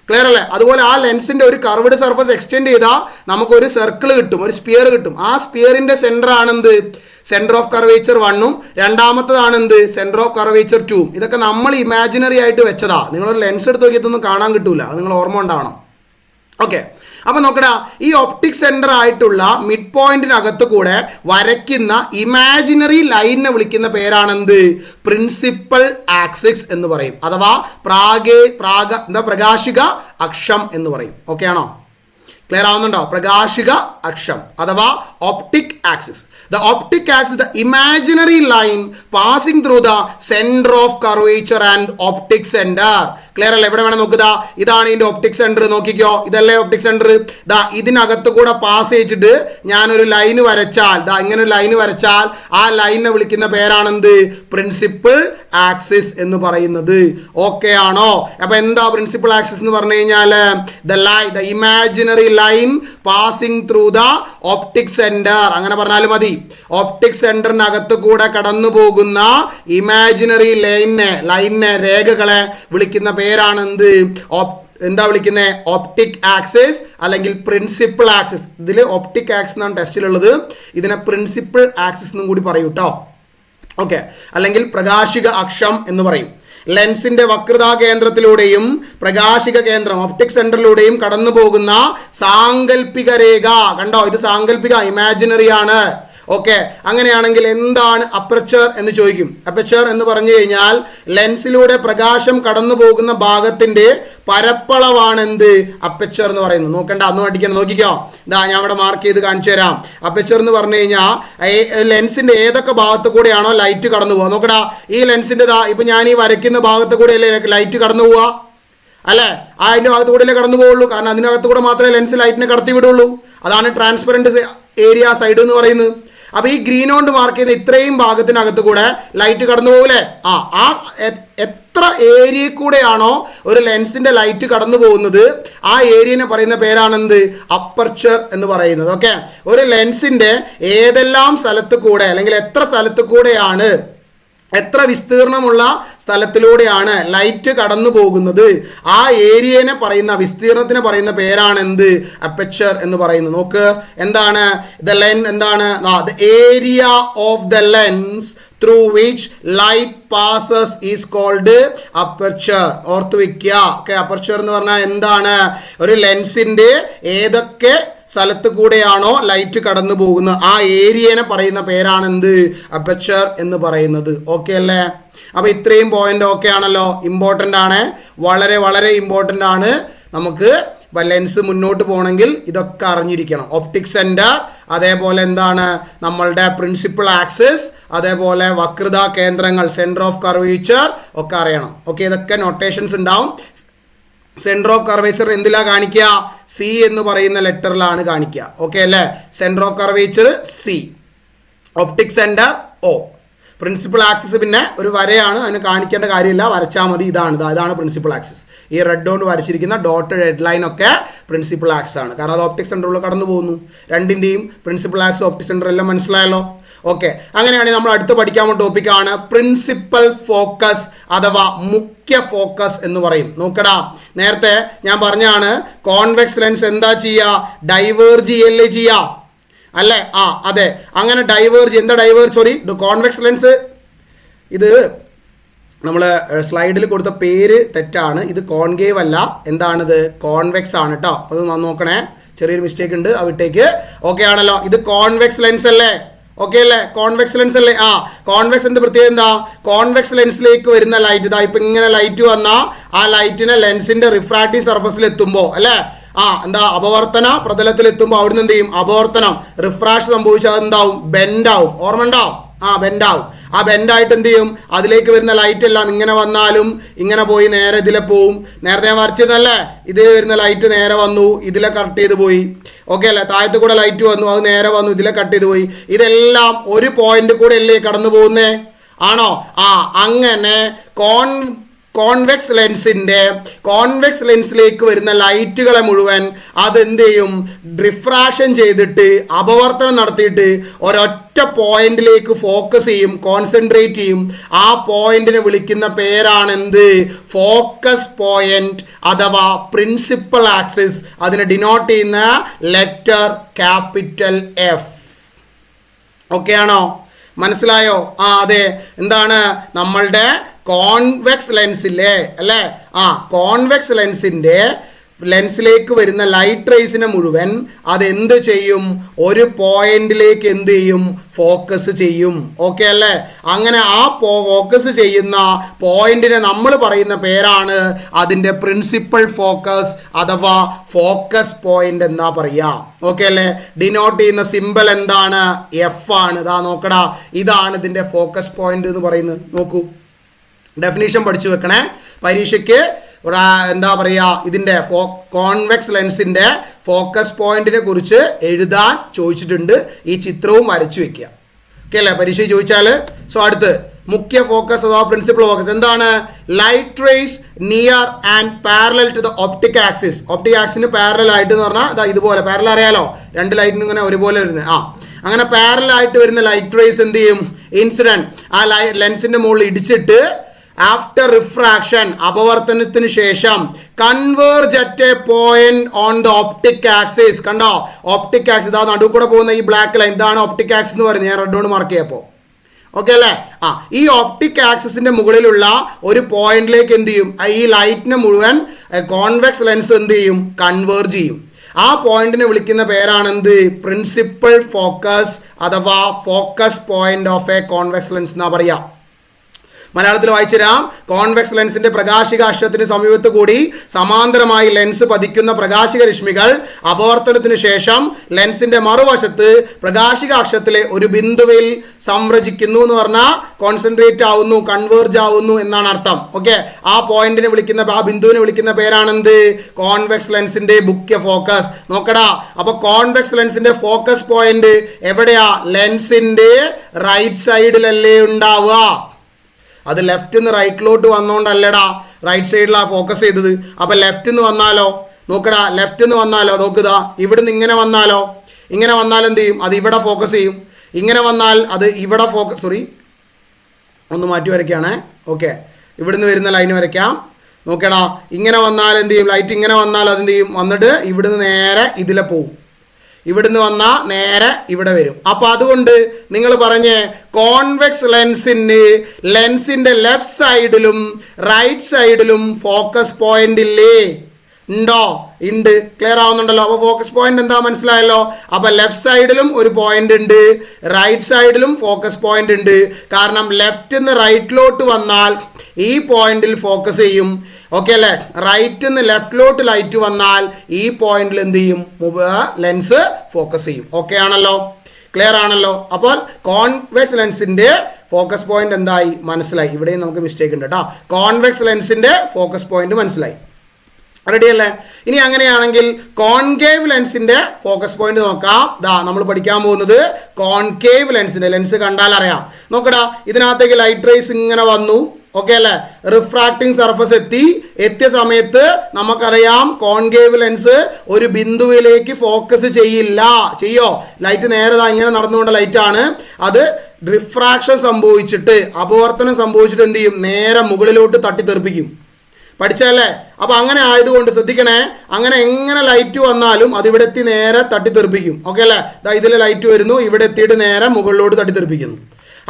ക്ലിയർ അല്ലേ? അതുപോലെ ആ ലെൻസിൻ്റെ ഒരു കർവ്ഡ് സർഫസ് എക്സ്റ്റെൻഡ് ചെയ്താൽ നമുക്കൊരു സർക്കിൾ കിട്ടും, ഒരു സ്പിയർ കിട്ടും. ആ സ്പിയറിൻ്റെ സെൻറ്റർ ആണെന്ത്? സെൻറ്റർ ഓഫ് കർവേച്ചർ 1ഉം രണ്ടാമത്തതാണ് എന്ത്? സെൻറ്റർ ഓഫ് കർവേച്ചർ 2ഉം. ഇതൊക്കെ നമ്മൾ ഇമാജിനറി ആയിട്ട് വെച്ചതാ. നിങ്ങളൊരു ലെൻസ് എടുത്ത് നോക്കിയിട്ടൊന്നും കാണാൻ കിട്ടൂല, അത് നിങ്ങൾ ഓർമ്മ ഉണ്ടാവണം. ഓക്കെ, അപ്പൊ നോക്കടാ, ഈ ഒപ്റ്റിക് സെന്റർ ആയിട്ടുള്ള മിഡ് പോയിന്റിനകത്ത് കൂടെ വരയ്ക്കുന്ന ഇമാജിനറി ലൈനിനെ വിളിക്കുന്ന പേരാണെന്ത്? പ്രിൻസിപ്പൽ ആക്സിസ് എന്ന് പറയും, അഥവാ പ്രകാശിക അക്ഷം എന്ന് പറയും. ഓക്കെ ആണോ? ക്ലിയർ ആവുന്നുണ്ടോ? പ്രകാശിക അക്ഷം അഥവാ optic axis. The optic axis, the imaginary line passing through the center of curvature and optic center. Clear അല്ലേ? ഇവിടെ വേണം നോക്കുക, ഇതാണ് ഇതിന്റെ ഒപ്റ്റിക് സെന്റർ. നോക്കിക്കോ, ഇതല്ലേ ഒപ്റ്റിക് സെന്റർ. ദാ ഇതിനകത്ത് കൂടെ പാസ് ചെയ്തിട്ട് ഞാനൊരു ലൈന് വരച്ചാൽ, ദാ ഇങ്ങനെ ഒരു ലൈന് വരച്ചാൽ ആ ലൈനിനെ വിളിക്കുന്ന പേരാണെന്ത്? പ്രിൻസിപ്പൽ ആക്സിസ് എന്ന് പറയുന്നത്. ഓക്കെ ആണോ? അപ്പൊ എന്താ പ്രിൻസിപ്പൽ ആക്സിസ് എന്ന് പറഞ്ഞു കഴിഞ്ഞാൽ? The imaginary line passing through the optic centre, അങ്ങനെ പറഞ്ഞാലും മതി. ഒപ്റ്റിക് സെന്ററിനകത്ത് കൂടെ കടന്നു പോകുന്ന ഇമാജിനറി ലൈനിനെ രേഖകളെ വിളിക്കുന്ന പേരാണെന്ത്? എന്താ വിളിക്കുന്നത്? ഒപ്റ്റിക് ആക്സിസ് അല്ലെങ്കിൽ പ്രിൻസിപ്പൽ ആക്സിസ്. ഇതിൽ ഒപ്റ്റിക് ആക്സിസ് എന്നാണ് ടെസ്റ്റിലുള്ളത്, ഇതിനെ പ്രിൻസിപ്പൽ ആക്സിസ് എന്നും കൂടി പറയൂ കേട്ടോ. ഓക്കെ, അല്ലെങ്കിൽ പ്രകാശിക അക്ഷം എന്ന് പറയും. ലെൻസിന്റെ വക്രതാ കേന്ദ്രത്തിലൂടെയും പ്രകാശിക കേന്ദ്രം ഒപ്റ്റിക് സെന്ററിലൂടെയും കടന്നു പോകുന്ന സാങ്കല്പിക രേഖ. കണ്ടോ, ഇത് സാങ്കല്പിക, ഇമാജിനറി ആണ്. ഓക്കെ, അങ്ങനെയാണെങ്കിൽ എന്താണ് അപ്പർച്ചർ എന്ന് ചോദിക്കും. അപ്പർച്ചർ എന്ന് പറഞ്ഞു കഴിഞ്ഞാൽ ലെൻസിലൂടെ പ്രകാശം കടന്നു പോകുന്ന ഭാഗത്തിന്റെ പരപ്പളവാണ് എന്ത്? അപ്പർച്ചർ എന്ന് പറയുന്നത്. നോക്കണ്ട, അന്ന് പഠിക്കണം. നോക്കിക്കോ, ഇതാ ഞാൻ ഇവിടെ മാർക്ക് ചെയ്ത് കാണിച്ചു തരാം. അപ്പർച്ചർ എന്ന് പറഞ്ഞു കഴിഞ്ഞാൽ ലെൻസിന്റെ ഏതൊക്കെ ഭാഗത്ത് കൂടെയാണോ ലൈറ്റ് കടന്നു പോവുക. നോക്കടാ, ഈ ലെൻസിന്റെ ഇപ്പൊ ഞാൻ ഈ വരയ്ക്കുന്ന ഭാഗത്ത് കൂടെ അല്ലേ ലൈറ്റ് കടന്നു പോവുക, അല്ലേ? അതിന്റെ ഭാഗത്ത് കൂടെ അല്ലേ കടന്നു പോവുള്ളൂ, കാരണം അതിനകത്ത് കൂടെ മാത്രമേ ലെൻസ് ലൈറ്റിനെ കടത്തി വിടുള്ളൂ. അതാണ് ട്രാൻസ്പെറൻറ്റ് ഏരിയ സൈഡ് എന്ന് പറയുന്നത്. അപ്പൊ ഈ ഗ്രീൻ കൊണ്ട് മാർക്ക് ചെയ്യുന്ന ഇത്രയും ഭാഗത്തിനകത്ത് കൂടെ ലൈറ്റ് കടന്നു പോകൂലേ? ആ എത്ര ഏരിയ കൂടെയാണോ ഒരു ലെൻസിന്റെ ലൈറ്റ് കടന്നു പോകുന്നത് ആ ഏരിയനെ പറയുന്ന പേരാണെന്ത്? അപ്പർച്ചർ എന്ന് പറയുന്നത്. ഓക്കെ, ഒരു ലെൻസിന്റെ ഏതെല്ലാം സ്ഥലത്ത് കൂടെ അല്ലെങ്കിൽ എത്ര സ്ഥലത്ത് കൂടെയാണ്, എത്ര വിസ്തീർണമുള്ള സ്ഥലത്തിലൂടെയാണ് ലൈറ്റ് കടന്നു പോകുന്നത് ആ ഏരിയനെ പറയുന്ന, വിസ്തീർണത്തിനെ പറയുന്ന പേരാണ് എന്ത്? അപ്പർച്ചർ എന്ന് പറയുന്നത്. നോക്ക്, എന്താണ് എന്താണ്? The area of the lens through which light passes is called aperture. ഓർത്ത് വെക്കുക. ഓക്കെ, അപ്പർച്ചർ എന്ന് പറഞ്ഞാൽ എന്താണ്? ഒരു ലെൻസിന്റെ ഏതൊക്കെ സ്ഥലത്ത് കൂടെയാണോ ലൈറ്റ് കടന്നു പോകുന്നത് ആ ഏരിയനെ പറയുന്ന പേരാണ് എന്ത്? അപ്പർച്ചർ എന്ന് പറയുന്നത്. ഓക്കെ അല്ലേ? അപ്പൊ ഇത്രയും പോയിന്റ് ഓക്കെ ആണല്ലോ? ഇമ്പോർട്ടൻ്റ് ആണ്, വളരെ വളരെ ഇമ്പോർട്ടൻ്റ് ആണ്. നമുക്ക് ലെൻസ് മുന്നോട്ട് പോകണമെങ്കിൽ ഇതൊക്കെ അറിഞ്ഞിരിക്കണം. ഒപ്റ്റിക് സെന്റർ, അതേപോലെ എന്താണ് നമ്മളുടെ പ്രിൻസിപ്പൽ ആക്സിസ്, അതേപോലെ വക്രതാ കേന്ദ്രങ്ങൾ, സെന്റർ ഓഫ് കർവേച്ചർ ഒക്കെ അറിയണം. ഓക്കെ, ഇതൊക്കെ നൊട്ടേഷൻസ് ഉണ്ടാവും. സെന്റർ ഓഫ് കർവേച്ചർ എന്തിലാ കാണിക്കുക? സി എന്ന് പറയുന്ന ലെറ്ററിലാണ് കാണിക്കുക. ഓക്കെ അല്ലേ? Centre of curvature C, optic centre O, principal axis പിന്നെ ഒരു വരയാണ്, അതിന് കാണിക്കേണ്ട കാര്യമില്ല, വരച്ചാൽ മതി. ഇതാണ് പ്രിൻസിപ്പൽ ആക്സിസ്. ഈ റെഡ് കൊണ്ട് വരച്ചിരിക്കുന്ന ഡോട്ട് റെഡ് ലൈൻ ഒക്കെ പ്രിൻസിപ്പൽ ആക്സിസ് ആണ്, കാരണം അത് ഒപ്റ്റിക് സെന്ററിലൂടെ കടന്നു പോകുന്നു. രണ്ടിൻ്റെയും പ്രിൻസിപ്പൽ ആക്സിസ് ഒപ്റ്റിക് സെന്റർ എല്ലാം മനസ്സിലായല്ലോ? ഓക്കെ, അങ്ങനെയാണെങ്കിൽ നമ്മൾ അടുത്ത് പഠിക്കാൻ പോകുന്ന ടോപ്പിക്കാണ് പ്രിൻസിപ്പൽ ഫോക്കസ് അഥവാ മുഖ്യ ഫോക്കസ് എന്ന് പറയും. നോക്കടാ, നേരത്തെ ഞാൻ പറഞ്ഞാണ് കോൺവെക്സ് ലെൻസ് എന്താ ചെയ്യുക? ഡൈവേർജ് ചെയ്യല്ലേ ചെയ്യുക, അല്ലേ? അതെ. അങ്ങനെ കോൺവെക്സ് ലെൻസ്, ഇത് നമ്മൾ സ്ലൈഡിൽ കൊടുത്ത പേര് തെറ്റാണ്. ഇത് കോൺകേവ് അല്ല, എന്താണിത്? കോൺവെക്സ് ആണ് കേട്ടോ. അപ്പോൾ അത് നോക്കണേ, ചെറിയൊരു മിസ്റ്റേക്ക് ഉണ്ട്, അവിട്ടേക്ക്. ഓക്കെ ആണല്ലോ? ഇത് കോൺവെക്സ് ലെൻസ് അല്ലേ? ഓക്കെ അല്ലേ? കോൺവെക്സ് ലെൻസ് അല്ലേ? കോൺവെക്സ് എന്ത് പ്രത്യേകത എന്താ? കോൺവെക്സ് ലെൻസിലേക്ക് വരുന്ന ലൈറ്റ്, ഇതാ ഇപ്പൊ ഇങ്ങനെ ലൈറ്റ് വന്നാൽ ആ ലൈറ്റിനെ ലെൻസിന്റെ റിഫ്രാക്റ്റീവ് സർഫസിൽ എത്തുമ്പോൾ, അല്ലേ, എന്താ അപവർത്തന പ്രതലത്തിൽ എത്തുമ്പോൾ അവിടുന്ന് എന്ത് ചെയ്യും? അപവർത്തനം, റിഫ്രാക്ഷൻ സംഭവിച്ചാൽ എന്താവും? ബെൻഡാവും. ഓർമ്മ ഉണ്ടാവും? ബെൻഡാവും. ആ ബെൻഡായിട്ട് എന്ത് ചെയ്യും? അതിലേക്ക് വരുന്ന ലൈറ്റ് എല്ലാം ഇങ്ങനെ വന്നാലും ഇങ്ങനെ പോയി നേരെ ഇതിലെ പോവും. നേരത്തെ ഞാൻ വരച്ചതല്ലേ, ഇതിൽ വരുന്ന ലൈറ്റ് നേരെ വന്നു, ഇതിലെ കട്ട് ചെയ്ത് പോയി. ഓക്കെ അല്ലേ? താഴത്ത് കൂടെ ലൈറ്റ് വന്നു, അത് നേരെ വന്നു, ഇതിലെ കട്ട് ചെയ്ത് പോയി. ഇതെല്ലാം ഒരു പോയിന്റ് കൂടെ അല്ലേ കടന്നു പോകുന്നേ? ആണോ? അങ്ങനെ കോൺവെക്സ് ലെൻസിലേക്ക് വരുന്ന ലൈറ്റുകളെ മുഴുവൻ അതെന്ത് ചെയ്യും, റിഫ്രാക്ഷൻ ചെയ്തിട്ട് അപവർത്തനം നടത്തിയിട്ട് ഒരൊറ്റ പോയിന്റിലേക്ക് ഫോക്കസ് ചെയ്യും, കോൺസെൻട്രേറ്റ് ചെയ്യും. ആ പോയിന്റിനെ വിളിക്കുന്ന പേരാണ് എന്ത്, ഫോക്കസ് പോയിന്റ് അഥവാ പ്രിൻസിപ്പൽ ആക്സിസ്. അതിനെ ഡിനോട്ട് ചെയ്യുന്ന ലെറ്റർ ക്യാപിറ്റൽ എഫ്. ഓക്കെ ആണോ? മനസ്സിലായോ? അതെ. എന്താണ് നമ്മളുടെ കോൺവെക്സ് ലെൻസില്ലേ അല്ലേ, കോൺവെക്സ് ലെൻസിലേക്ക് വരുന്ന ലൈറ്റ് റേസിനെ മുഴുവൻ അതെന്ത് ചെയ്യും, ഒരു പോയിന്റിലേക്ക് എന്ത് ചെയ്യും, ഫോക്കസ് ചെയ്യും. ഓക്കെ അല്ലേ? അങ്ങനെ ആ ഫോക്കസ് ചെയ്യുന്ന പോയിന്റിനെ നമ്മൾ പറയുന്ന പേരാണ് അതിൻ്റെ പ്രിൻസിപ്പൽ ഫോക്കസ് അഥവാ ഫോക്കസ് പോയിന്റ് എന്നാ പറയുക. ഓക്കെ അല്ലേ? ഡിനോട്ട് ചെയ്യുന്ന സിമ്പൽ എന്താണ്, എഫ് ആണ്. ഇതാ നോക്കടാ, ഇതാണ് ഇതിൻ്റെ ഫോക്കസ് പോയിന്റ് എന്ന് പറയുന്നത്. നോക്കൂ, ഡെഫിനേഷൻ പഠിച്ചു വെക്കണേ. പരീക്ഷയ്ക്ക് എന്താ പറയുക, ഇതിൻ്റെ കോൺവെക്സ് ലെൻസിൻ്റെ ഫോക്കസ് പോയിന്റിനെ കുറിച്ച് എഴുതാൻ ചോദിച്ചിട്ടുണ്ട്. ഈ ചിത്രവും വരച്ചു വെക്കുക. ഓക്കെ അല്ലേ? പരീക്ഷ ചോദിച്ചാൽ. സോ അടുത്ത് മുഖ്യ ഫോക്കസ് അഥവാ പ്രിൻസിപ്പൽ ഫോക്കസ് എന്താണ്, light rays near and parallel to the optic axis. Optic ആക്സിന് പാരലൽ ആയിട്ട് എന്ന് പറഞ്ഞാൽ ഇതാ ഇതുപോലെ പാരലൽ അറിയാലോ, രണ്ട് ലൈറ്റിന് ഇങ്ങനെ ഒരുപോലെ വരുന്നത്. അങ്ങനെ പാരലൽ ആയിട്ട് വരുന്ന ലൈറ്റ് റേസ് എന്ത് ചെയ്യും, ഇൻസിഡന്റ് ആ ലെൻസിന്റെ മുകളിൽ ഇടിച്ചിട്ട് ആഫ്റ്റർ റിഫ്രാക്ഷൻ അപവർത്തനത്തിന് ശേഷം converge at A point on the optic axis. കണ്ടോ, ഒപ്റ്റിക് ആക്സിസ് ഇതാ നടുവ് കൂടെ പോകുന്ന ഈ ബ്ലാക്ക് ലൈൻ, ഇതാണ് ഒപ്റ്റിക് ആക്സിസ് എന്ന് പറയുന്നത്. ഞാൻ റെഡ് കൊണ്ട് മാർക്ക് ചെയ്യപ്പോൾ. ഓക്കെ അല്ലേ? ഈ ഒപ്റ്റിക് ആക്സിസിന്റെ മുകളിലുള്ള ഒരു പോയിന്റിലേക്ക് എന്ത് ചെയ്യും, ഈ ലൈറ്റിനെ മുഴുവൻ കോൺവെക്സ് ലെൻസ് എന്ത് ചെയ്യും, കൺവേർജ് ചെയ്യും. ആ പോയിന്റിനെ വിളിക്കുന്ന പേരാണ് എന്ത്, പ്രിൻസിപ്പൽ ഫോക്കസ് അഥവാ focus point of A convex lens എന്നാ പറയാ. മലയാളത്തിൽ വായിച്ചു തരാം. കോൺവെക്സ് ലെൻസിന്റെ പ്രകാശിക അക്ഷത്തിന് സമീപത്ത് കൂടി സമാന്തരമായി ലെൻസ് പതിക്കുന്ന പ്രകാശിക രശ്മികൾ അപവർത്തനത്തിന് ശേഷം ലെൻസിന്റെ മറുവശത്ത് പ്രകാശിക അക്ഷത്തിലെ ഒരു ബിന്ദുവിൽ സംരചിക്കുന്നു എന്ന് പറഞ്ഞാൽ കോൺസെൻട്രേറ്റ് ആവുന്നു, കൺവേർജ് ആവുന്നു എന്നാണ് അർത്ഥം. ഓക്കെ, ആ പോയിന്റിനെ വിളിക്കുന്ന, ആ ബിന്ദുവിനെ വിളിക്കുന്ന പേരാണെന്ത്, കോൺവെക്സ് ലെൻസിന്റെ മുഖ്യ ഫോക്കസ്. നോക്കടാ, അപ്പൊ കോൺവെക്സ് ലെൻസിന്റെ ഫോക്കസ് പോയിന്റ് എവിടെയാ, ലെൻസിന്റെ റൈറ്റ് സൈഡിലല്ലേ ഉണ്ടാവുക. അത് ലെഫ്റ്റ് നിന്ന് റൈറ്റിലോട്ട് വന്നോണ്ടല്ലടാ റൈറ്റ് സൈഡിലാണ് ഫോക്കസ് ചെയ്തത്. അപ്പം ലെഫ്റ്റ് നിന്ന് വന്നാലോ, നോക്കടാ, ലെഫ്റ്റ് നിന്ന് വന്നാലോ, നോക്കുക, ഇവിടുന്ന് ഇങ്ങനെ വന്നാലോ, ഇങ്ങനെ വന്നാൽ എന്ത് ചെയ്യും, അത് ഇവിടെ ഫോക്കസ് ചെയ്യും. ഇങ്ങനെ വന്നാൽ അത് ഇവിടെ ഫോക്കസ്, ഒന്ന് മാറ്റി വരയ്ക്കുകയാണേ. ഓക്കെ, ഇവിടുന്ന് വരുന്ന ലൈൻ വരയ്ക്കാം. നോക്കടാ, ഇങ്ങനെ വന്നാൽ എന്ത് ചെയ്യും, ലൈറ്റ് ഇങ്ങനെ വന്നാൽ അതെന്ത് ചെയ്യും, വന്നിട്ട് ഇവിടുന്ന് നേരെ ഇതിലെ പോവും. ഇവിടുന്ന് വന്നാൽ നേരെ ഇവിടെ വരും. അപ്പോൾ അതുകൊണ്ട് നിങ്ങൾ പറഞ്ഞ് കോൺവെക്സ് ലെൻസിൻ്റെ ലെഫ്റ്റ് സൈഡിലും റൈറ്റ് സൈഡിലും ഫോക്കസ് പോയിന്റ് ഇല്ലേ, ഉണ്ടോ? ഉണ്ട്. ക്ലിയർ ആവുന്നുണ്ടല്ലോ? അപ്പോൾ ഫോക്കസ് പോയിന്റ് എന്താ മനസ്സിലായല്ലോ. അപ്പോൾ ലെഫ്റ്റ് സൈഡിലും ഒരു പോയിന്റ് ഉണ്ട്, റൈറ്റ് സൈഡിലും ഫോക്കസ് പോയിന്റ് ഉണ്ട്. കാരണം ലെഫ്റ്റ് നിന്ന് റൈറ്റിലോട്ട് വന്നാൽ ഈ പോയിന്റിൽ ഫോക്കസ് ചെയ്യും. ഓക്കെ അല്ലേ? റൈറ്റിൽ നിന്ന് ലെഫ്റ്റിലോട്ട് ലൈറ്റ് വന്നാൽ ഈ പോയിന്റിൽ എന്ത് ചെയ്യും, ലെൻസ് ഫോക്കസ് ചെയ്യും. ഓക്കെ ആണല്ലോ? ക്ലിയർ ആണല്ലോ? അപ്പോൾ കോൺവെക്സ് ലെൻസിന്റെ ഫോക്കസ് പോയിന്റ് എന്തായി, മനസ്സിലായി. ഇവിടെയും നമുക്ക് മിസ്റ്റേക്ക് ഉണ്ട് കേട്ടോ. കോൺവെക്സ് ലെൻസിന്റെ ഫോക്കസ് പോയിന്റ് മനസ്സിലായി. റെഡി അല്ലേ? ഇനി അങ്ങനെയാണെങ്കിൽ കോൺകേവ് ലെൻസിന്റെ ഫോക്കസ് പോയിന്റ് നോക്കാം. നമ്മൾ പഠിക്കാൻ പോകുന്നത് കോൺകേവ് ലെൻസിന്റെ, ലെൻസ് കണ്ടാൽ അറിയാം. നോക്കടാ, ഇതിനകത്തേക്ക് ലൈറ്റ് റേസ് ഇങ്ങനെ വന്നു. ഓക്കെ അല്ലേ? റിഫ്രാക്റ്റിംഗ് സർഫസ് എത്തിയ സമയത്ത് നമുക്കറിയാം കോൺകേവ് ലെൻസ് ഒരു ബിന്ദുവിലേക്ക് ഫോക്കസ് ചെയ്യോ? ലൈറ്റ് നേരെ ഇങ്ങനെ നടന്നുകൊണ്ട് ലൈറ്റാണ്, അത് റിഫ്രാക്ഷൻ സംഭവിച്ചിട്ട് അപവർത്തനം സംഭവിച്ചിട്ട് എന്ത് ചെയ്യും, നേരെ മുകളിലോട്ട് തട്ടിത്തെറിപ്പിക്കും. പഠിച്ചല്ലേ? അപ്പോൾ അങ്ങനെ ആയതുകൊണ്ട് ശ്രദ്ധിക്കണേ, അങ്ങനെ എങ്ങനെ ലൈറ്റ് വന്നാലും അത് ഇവിടെ എത്തി നേരെ തട്ടിത്തെറിപ്പിക്കും. ഓക്കെ അല്ലേ? ഇതിൽ ലൈറ്റ് വരുന്നു, ഇവിടെ എത്തിയിട്ട് നേരെ മുകളിലോട്ട് തട്ടിത്തെറിപ്പിക്കുന്നു.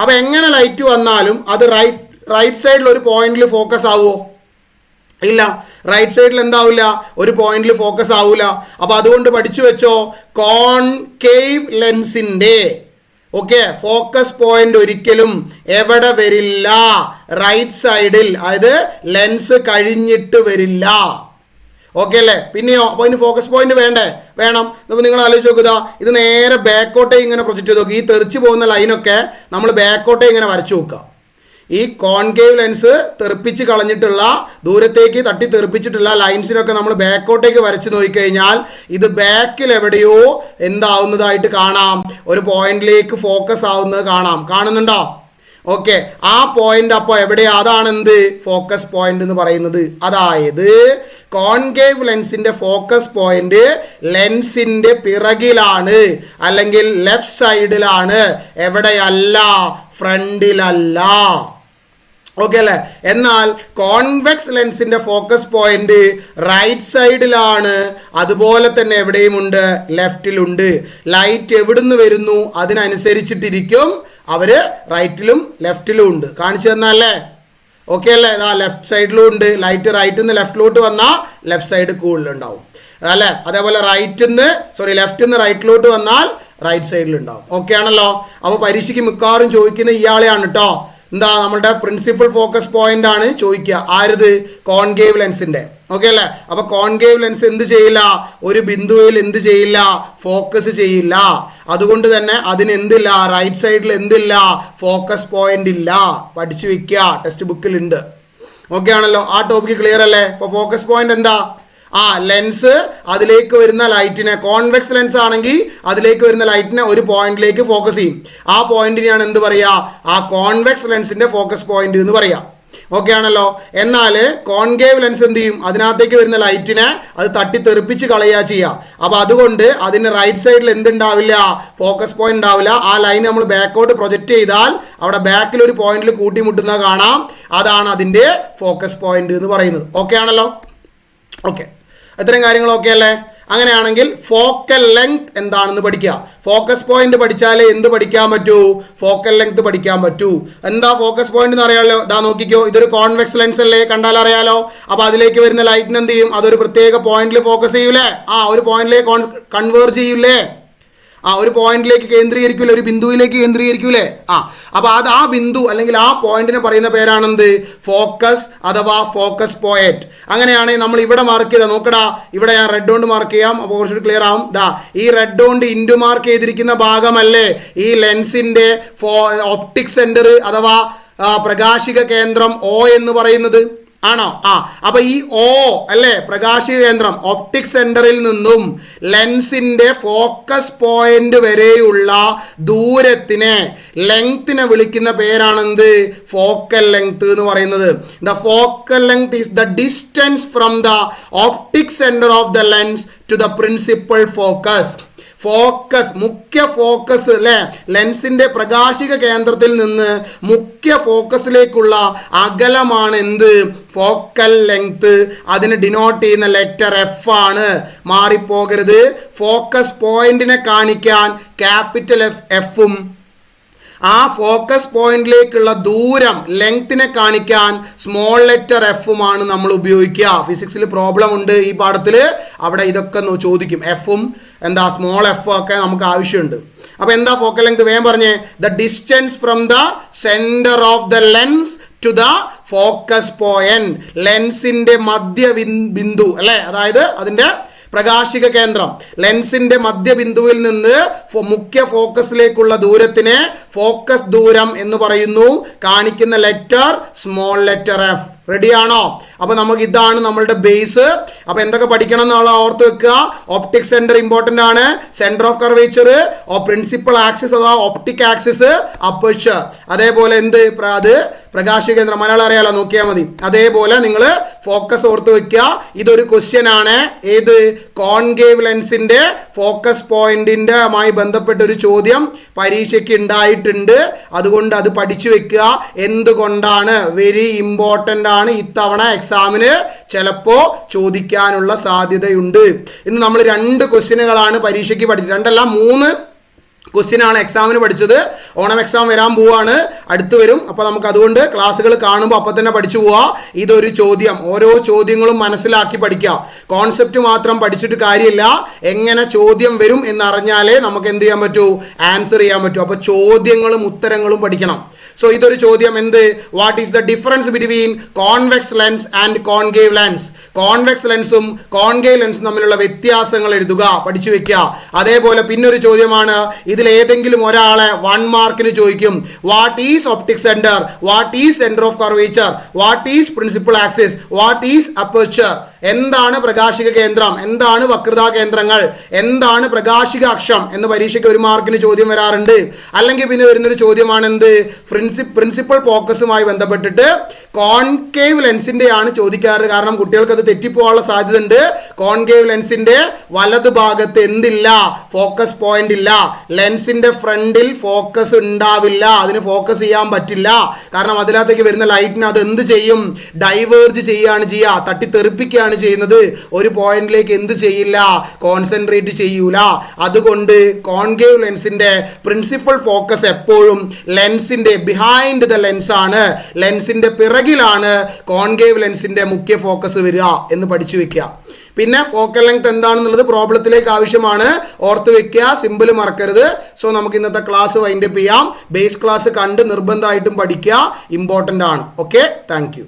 അപ്പോൾ എങ്ങനെ ലൈറ്റ് വന്നാലും അത് റൈറ്റ് സൈഡിൽ ഒരു പോയിന്റിൽ ഫോക്കസ് ആവുമോ? ഇല്ല. റൈറ്റ് സൈഡിൽ എന്താവില്ല, ഒരു പോയിന്റിൽ ഫോക്കസ് ആവില്ല. അപ്പോൾ അതുകൊണ്ട് പഠിച്ചു വെച്ചോ, കോൺകേവ് ലെൻസിൻ്റെ ഫോക്കസ് പോയിന്റ് ഒരിക്കലും എവിടെ വരില്ല, റൈറ്റ് സൈഡിൽ, അതായത് ലെൻസ് കഴിഞ്ഞിട്ട് വരില്ല. ഓക്കെ അല്ലേ? പിന്നെയോ, അപ്പോൾ ഇതിന് ഫോക്കസ് പോയിന്റ് വേണം. അപ്പോൾ നിങ്ങൾ ആലോചിച്ച് നോക്കുക, ഇത് നേരെ ബാക്കോട്ടേ ഇങ്ങനെ പ്രൊജക്റ്റ് ചെയ്ത് നോക്കുക. ഈ തെറിച്ച് പോകുന്ന ലൈനൊക്കെ നമ്മൾ ബാക്കോട്ടേ ഇങ്ങനെ വരച്ചു നോക്കുക. ഈ കോൺകേവ് ലെൻസ് തെറിപ്പിച്ച് കളഞ്ഞിട്ടുള്ള, ദൂരത്തേക്ക് തട്ടി തെറിപ്പിച്ചിട്ടുള്ള ലൈൻസിനൊക്കെ നമ്മൾ ബാക്കോട്ടേക്ക് വരച്ച് നോക്കിക്കഴിഞ്ഞാൽ ഇത് ബാക്കിൽ എവിടെയോ എന്താവുന്നതായിട്ട് കാണാം, ഒരു പോയിന്റിലേക്ക് ഫോക്കസ് ആവുന്നത് കാണുന്നുണ്ടോ? ഓക്കെ, ആ പോയിന്റ് അപ്പോൾ എവിടെയാ? അതാണ് എന്ത് ഫോക്കസ് പോയിന്റ് എന്ന് പറയുന്നത്. അതായത് കോൺകേവ് ലെൻസിന്റെ ഫോക്കസ് പോയിന്റ് ലെൻസിന്റെ പിറകിലാണ്, അല്ലെങ്കിൽ ലെഫ്റ്റ് സൈഡിലാണ്, എവിടെയല്ല? ഫ്രണ്ടിലല്ല. ഓക്കെ അല്ലേ? എന്നാൽ കോൺവെക്സ് ലെൻസിന്റെ ഫോക്കസ് പോയിന്റ് റൈറ്റ് സൈഡിലാണ്, അതുപോലെ തന്നെ എവിടെയുമുണ്ട്? ലെഫ്റ്റിലുണ്ട്. ലൈറ്റ് എവിടുന്ന് വരുന്നു അതിനനുസരിച്ചിട്ടിരിക്കും അവര് റൈറ്റിലും ലെഫ്റ്റിലും ഉണ്ട്. കാണിച്ചു തന്നല്ലേ? ഓക്കെ അല്ലേ? ഇതാ ലെഫ്റ്റ് സൈഡിലും ഉണ്ട്. ലൈറ്റ് റൈറ്റിൽ നിന്ന് ലെഫ്റ്റിലോട്ട് വന്നാൽ ലെഫ്റ്റ് സൈഡ് കൂടുതലുണ്ടാവും അല്ലേ? അതേപോലെ ലെഫ്റ്റിൽ നിന്ന് റൈറ്റിലോട്ട് വന്നാൽ റൈറ്റ് സൈഡിലുണ്ടാവും. ഓക്കെ ആണല്ലോ? അപ്പോൾ പരീക്ഷയ്ക്ക് മിക്കവാറും ചോദിക്കുന്ന ഇയാളെയാണ് കേട്ടോ. എന്താ? നമ്മുടെ പ്രിൻസിപ്പൽ ഫോക്കസ് പോയിന്റ് ആണ് ചോദിക്കുക. ആരത്? കോൺകേവ് ലെൻസിന്റെ. ഓക്കെ അല്ലേ? അപ്പൊ കോൺകേവ് ലെൻസ് എന്ത് ചെയ്യില്ല? ഒരു ബിന്ദുവിൽ എന്ത് ചെയ്യില്ല? ഫോക്കസ് ചെയ്യില്ല. അതുകൊണ്ട് തന്നെ അതിന് എന്തില്ല? റൈറ്റ് സൈഡിൽ എന്തില്ല? ഫോക്കസ് പോയിന്റ് ഇല്ല. പഠിച്ചു വെക്കുക, ടെക്സ്റ്റ് ബുക്കിൽ ഉണ്ട്. ഓക്കെ ആണല്ലോ? ആ ടോപ്പിക്ക് ക്ലിയർ അല്ലേ? അപ്പോൾ ഫോക്കസ് പോയിന്റ് എന്താ? ലെൻസ് അതിലേക്ക് വരുന്ന ലൈറ്റിനെ, കോൺവെക്സ് ലെൻസ് ആണെങ്കിൽ അതിലേക്ക് വരുന്ന ലൈറ്റിനെ ഒരു പോയിന്റിലേക്ക് ഫോക്കസ് ചെയ്യും. ആ പോയിന്റിനെയാണ് എന്ത് പറയുക? ആ കോൺവെക്സ് ലെൻസിന്റെ ഫോക്കസ് പോയിന്റ് എന്ന് പറയാം. ഓക്കെ ആണല്ലോ? എന്നാൽ കോൺകേവ് ലെൻസ് എന്ത് ചെയ്യും? അതിനകത്തേക്ക് വരുന്ന ലൈറ്റിനെ അത് തട്ടിത്തെറിപ്പിച്ച് കളയുക ചെയ്യുക. അപ്പോൾ അതുകൊണ്ട് അതിന് റൈറ്റ് സൈഡിൽ എന്തുണ്ടാവില്ല? ഫോക്കസ് പോയിന്റ് ഉണ്ടാവില്ല. ആ ലൈൻ നമ്മൾ ബാക്കോട്ട് പ്രൊജക്റ്റ് ചെയ്താൽ അവിടെ ബാക്കിൽ ഒരു പോയിന്റിൽ കൂട്ടിമുട്ടുന്ന കാണാം. അതാണ് അതിൻ്റെ ഫോക്കസ് പോയിന്റ് എന്ന് പറയുന്നത്. ഓക്കെ ആണല്ലോ? ഓക്കെ, ഇത്രയും കാര്യങ്ങളൊക്കെ അല്ലേ? അങ്ങനെയാണെങ്കിൽ ഫോക്കൽ ലെങ്ത് എന്താണെന്ന് പഠിക്കുക. ഫോക്കസ് പോയിന്റ് പഠിച്ചാലേ എന്ത് പഠിക്കാൻ പറ്റൂ? ഫോക്കൽ ലെങ്ത് പഠിക്കാൻ പറ്റൂ. എന്താ ഫോക്കസ് പോയിന്റ് എന്ന് അറിയാലോ? ഇതാ നോക്കിക്കോ, ഇതൊരു കോൺവെക്സ് ലെൻസ് അല്ലേ? കണ്ടാൽ അറിയാലോ. അപ്പോൾ അതിലേക്ക് വരുന്ന ലൈറ്റിന് എന്ത് ചെയ്യും? അതൊരു പ്രത്യേക പോയിന്റിൽ ഫോക്കസ് ചെയ്യൂലേ? ഒരു പോയിന്റിലേക്ക് കൺവേർജ് ചെയ്യൂലേ? ഒരു പോയിന്റിലേക്ക് കേന്ദ്രീകരിക്കൂലേ? ഒരു ബിന്ദുവിലേക്ക് കേന്ദ്രീകരിക്കൂലേ? അപ്പോൾ ആ ബിന്ദു അല്ലെങ്കിൽ ആ പോയിന്റിനെ പറയുന്ന പേരാണെന്ത്? ഫോക്കസ് അഥവാ ഫോക്കസ് പോയിന്റ്. അങ്ങനെയാണെങ്കിൽ നമ്മൾ ഇവിടെ മാർക്ക് ചെയ്താൽ നോക്കടാ, ഇവിടെ ഞാൻ റെഡ് കൊണ്ട് മാർക്ക് ചെയ്യാം. അപ്പോൾ കുറച്ചുകൂടി ക്ലിയർ ആവും. ഈ റെഡ് കൊണ്ട് ഇൻഡു മാർക്ക് ചെയ്തിരിക്കുന്ന ഭാഗമല്ലേ ഈ ലെൻസിന്റെ ഒപ്റ്റിക് സെന്റർ അഥവാ പ്രകാശിക കേന്ദ്രം O എന്ന് പറയുന്നത്? ആണോ? അപ്പൊ ഈ O അല്ലേ പ്രകാശിക കേന്ദ്രം, ഒപ്റ്റിക് സെന്ററിൽ നിന്നും ലെൻസിന്റെ ഫോക്കസ് പോയിന്റ് വരെയുള്ള ദൂരത്തിനെ, ലെങ്തിനെ വിളിക്കുന്ന പേരാണെന്ത്? ഫോക്കൽ ലെങ്ത് എന്ന് പറയുന്നത്. The focal length is the distance from the optic centre of the lens to the principal focus. Focus, മുഖ്യ ഫോക്കസ് അല്ലേ? ലെൻസിന്റെ പ്രകാശിക കേന്ദ്രത്തിൽ നിന്ന് മുഖ്യ ഫോക്കസിലേക്കുള്ള അകലമാണ് എന്ത്? Focal length. അതിന് ഡിനോട്ട് ചെയ്യുന്ന ലെറ്റർ F ആണ്. മാറിപ്പോകരുത്. ഫോക്കസ് പോയിന്റിനെ കാണിക്കാൻ ക്യാപിറ്റൽ Fഉം ആ ഫോക്കസ് പോയിന്റിലേക്കുള്ള ദൂരം ലെങ്തിനെ കാണിക്കാൻ സ്മോൾ ലെറ്റർ Fഉമാണ് നമ്മൾ ഉപയോഗിക്കുക. ഫിസിക്സിൽ പ്രോബ്ലം ഉണ്ട് ഈ പാഠത്തിൽ, അവിടെ ഇതൊക്കെ ചോദിക്കും. Fഉം എന്താ സ്മോൾ F ഒക്കെ നമുക്ക് ആവശ്യമുണ്ട്. അപ്പോൾ എന്താ ഫോക്കൽ ലെങ്ത്? വേഗം പറഞ്ഞേ. The distance from the centre of the lens to the focus point. ലെൻസിന്റെ മധ്യബിന്ദു അല്ലേ? അതായത് അതിന്റെ പ്രകാശിക കേന്ദ്രം, ലെൻസിന്റെ മധ്യബിന്ദുവിൽ നിന്ന് മുഖ്യ ഫോക്കസിലേക്കുള്ള ദൂരത്തിനെ ഫോക്കസ് ദൂരം എന്ന് പറയുന്നു. കാണിക്കുന്ന ലെറ്റർ സ്മോൾ ലെറ്റർ F. റെഡിയാണോ? അപ്പോൾ നമുക്ക് ഇതാണ് നമ്മളുടെ ബേസ്. അപ്പോൾ എന്തൊക്കെ പഠിക്കണം എന്നുള്ള ഓർത്ത് വെക്കുക. ഒപ്റ്റിക് സെന്റർ ഇമ്പോർട്ടൻ്റ് ആണ്. Centre of curvature, principal axis അഥവാ ഒപ്റ്റിക് ആക്സിസ്, അപ്പർച്ചർ. അതേപോലെ അത് പ്രകാശിക കേന്ദ്രം, മലയാളം അറിയാലോ, നോക്കിയാൽ മതി. അതേപോലെ നിങ്ങൾ ഫോക്കസ് ഓർത്ത് വെക്കുക. ഇതൊരു ക്വസ്റ്റ്യൻ ആണ്. ഏത്? കോൺകേവ് ലെൻസിന്റെ ഫോക്കസ് പോയിന്റിന്റെ മായി ബന്ധപ്പെട്ട ഒരു ചോദ്യം പരീക്ഷയ്ക്ക് ഉണ്ടായിട്ടുണ്ട്. അതുകൊണ്ട് അത് പഠിച്ചു വെക്കുക. എന്തുകൊണ്ടാണ്? വെരി ഇമ്പോർട്ടൻ്റ് ആണ്. ഇത്തവണ എക്സാമിന് ചിലപ്പോൾ ചോദിക്കാനുള്ള സാധ്യതയുണ്ട്. ഇന്ന് നമ്മൾ 2 ക്വസ്റ്റ്യനുകളാണ് പരീക്ഷയ്ക്ക് പഠിച്ചത്. 2 അല്ല 3 ക്വസ്റ്റ്യനാണ് എക്സാമിന് പഠിച്ചത്. ഓണം എക്സാം വരാൻ പോവാണ്, അടുത്ത് വരും. അപ്പോൾ നമുക്ക് അതുകൊണ്ട് ക്ലാസ്സുകൾ കാണുമ്പോൾ അപ്പം തന്നെ പഠിച്ചു പോവാം. ഇതൊരു ചോദ്യം, ഓരോ ചോദ്യങ്ങളും മനസ്സിലാക്കി പഠിക്കുക. കോൺസെപ്റ്റ് മാത്രം പഠിച്ചിട്ട് കാര്യമില്ല, എങ്ങനെ ചോദ്യം വരും എന്നറിഞ്ഞാലേ നമുക്ക് എന്ത് ചെയ്യാൻ പറ്റൂ? ആൻസർ ചെയ്യാൻ പറ്റൂ. അപ്പോൾ ചോദ്യങ്ങളും ഉത്തരങ്ങളും പഠിക്കണം. സോ ഇതൊരു ചോദ്യം. എന്ത്? What is the difference between convex lens and concave lens? Convex ലെൻസും കോൺകേവ് ലെൻസും തമ്മിലുള്ള വ്യത്യാസങ്ങൾ എഴുതുക, പഠിച്ചു വെക്കുക. അതേപോലെ പിന്നൊരു ചോദ്യമാണ്, ഇതിൽ ഏതെങ്കിലും ഒരാളെ 1 മാർക്കിന് ചോദിക്കും. What is optic centre? What is centre of curvature? What is principal axis? What is aperture? എന്താണ് പ്രകാശിക കേന്ദ്രം, എന്താണ് വക്രതാ കേന്ദ്രങ്ങൾ, എന്താണ് പ്രകാശിക അക്ഷം എന്ന് പരീക്ഷയ്ക്ക് 1 മാർക്കിന് ചോദ്യം വരാറുണ്ട്. അല്ലെങ്കിൽ പിന്നെ വരുന്നൊരു ചോദ്യമാണ് എന്ത്, പ്രിൻസിപ്പൽ ഫോക്കസുമായി ബന്ധപ്പെട്ടിട്ട് കോൺകേവ് ലെൻസിന്റെ ആണ് ചോദിക്കാറ്. കാരണം കുട്ടികൾക്ക് അത് തെറ്റിപ്പോകാനുള്ള സാധ്യത ഉണ്ട്. കോൺകേവ് ലെൻസിന്റെ വലത് ഭാഗത്ത് എന്തില്ല, ഫോക്കസ് പോയിന്റ് ഇല്ല. ലെൻസിന്റെ ഫ്രണ്ടിൽ ഫോക്കസ് ഉണ്ടാവില്ല, അതിന് ഫോക്കസ് ചെയ്യാൻ പറ്റില്ല. കാരണം അതിനകത്തേക്ക് വരുന്ന ലൈറ്റിന് അത് എന്ത് ചെയ്യും, ഡൈവേർജ് ചെയ്യുകയാണ് ചെയ്യുക, തട്ടിത്തെറിപ്പിക്കുകയാണ് ചെയ്യുന്നത്. ഒരു പോയിന്റിലേക്ക് എന്ത് ചെയ്യില്ല, കോൺസെൻട്രേറ്റ് ചെയ്യൂല. അതുകൊണ്ട് കോൺകേവ് ലെൻസിന്റെ പ്രിൻസിപ്പൽ ഫോക്കസ് എപ്പോഴും ലെൻസിന്റെ ബിഹൈൻഡ് ദ ലെൻസ് ആണ്, ലെൻസിന്റെ പിറകിലാണ് കോൺകേവ് ലെൻസിന്റെ മുഖ്യ ഫോക്കസ് വരിക എന്ന് പഠിച്ചു വെക്കുക. പിന്നെ ഫോക്കൽ ലെങ്ത് എന്താണെന്നുള്ളത് പ്രോബ്ലത്തിലേക്ക് ആവശ്യമാണ്, ഓർത്ത് വെക്കുക, സിമ്പിൾ മറക്കരുത്. സോ നമുക്ക് ഇന്നത്തെ ക്ലാസ് വൈൻഡപ്പ് ചെയ്യാം. ബേസ് ക്ലാസ് കണ്ട് നിർബന്ധമായിട്ടും പഠിക്കുക, ഇമ്പോർട്ടൻ്റ് ആണ്. Okay, thank you.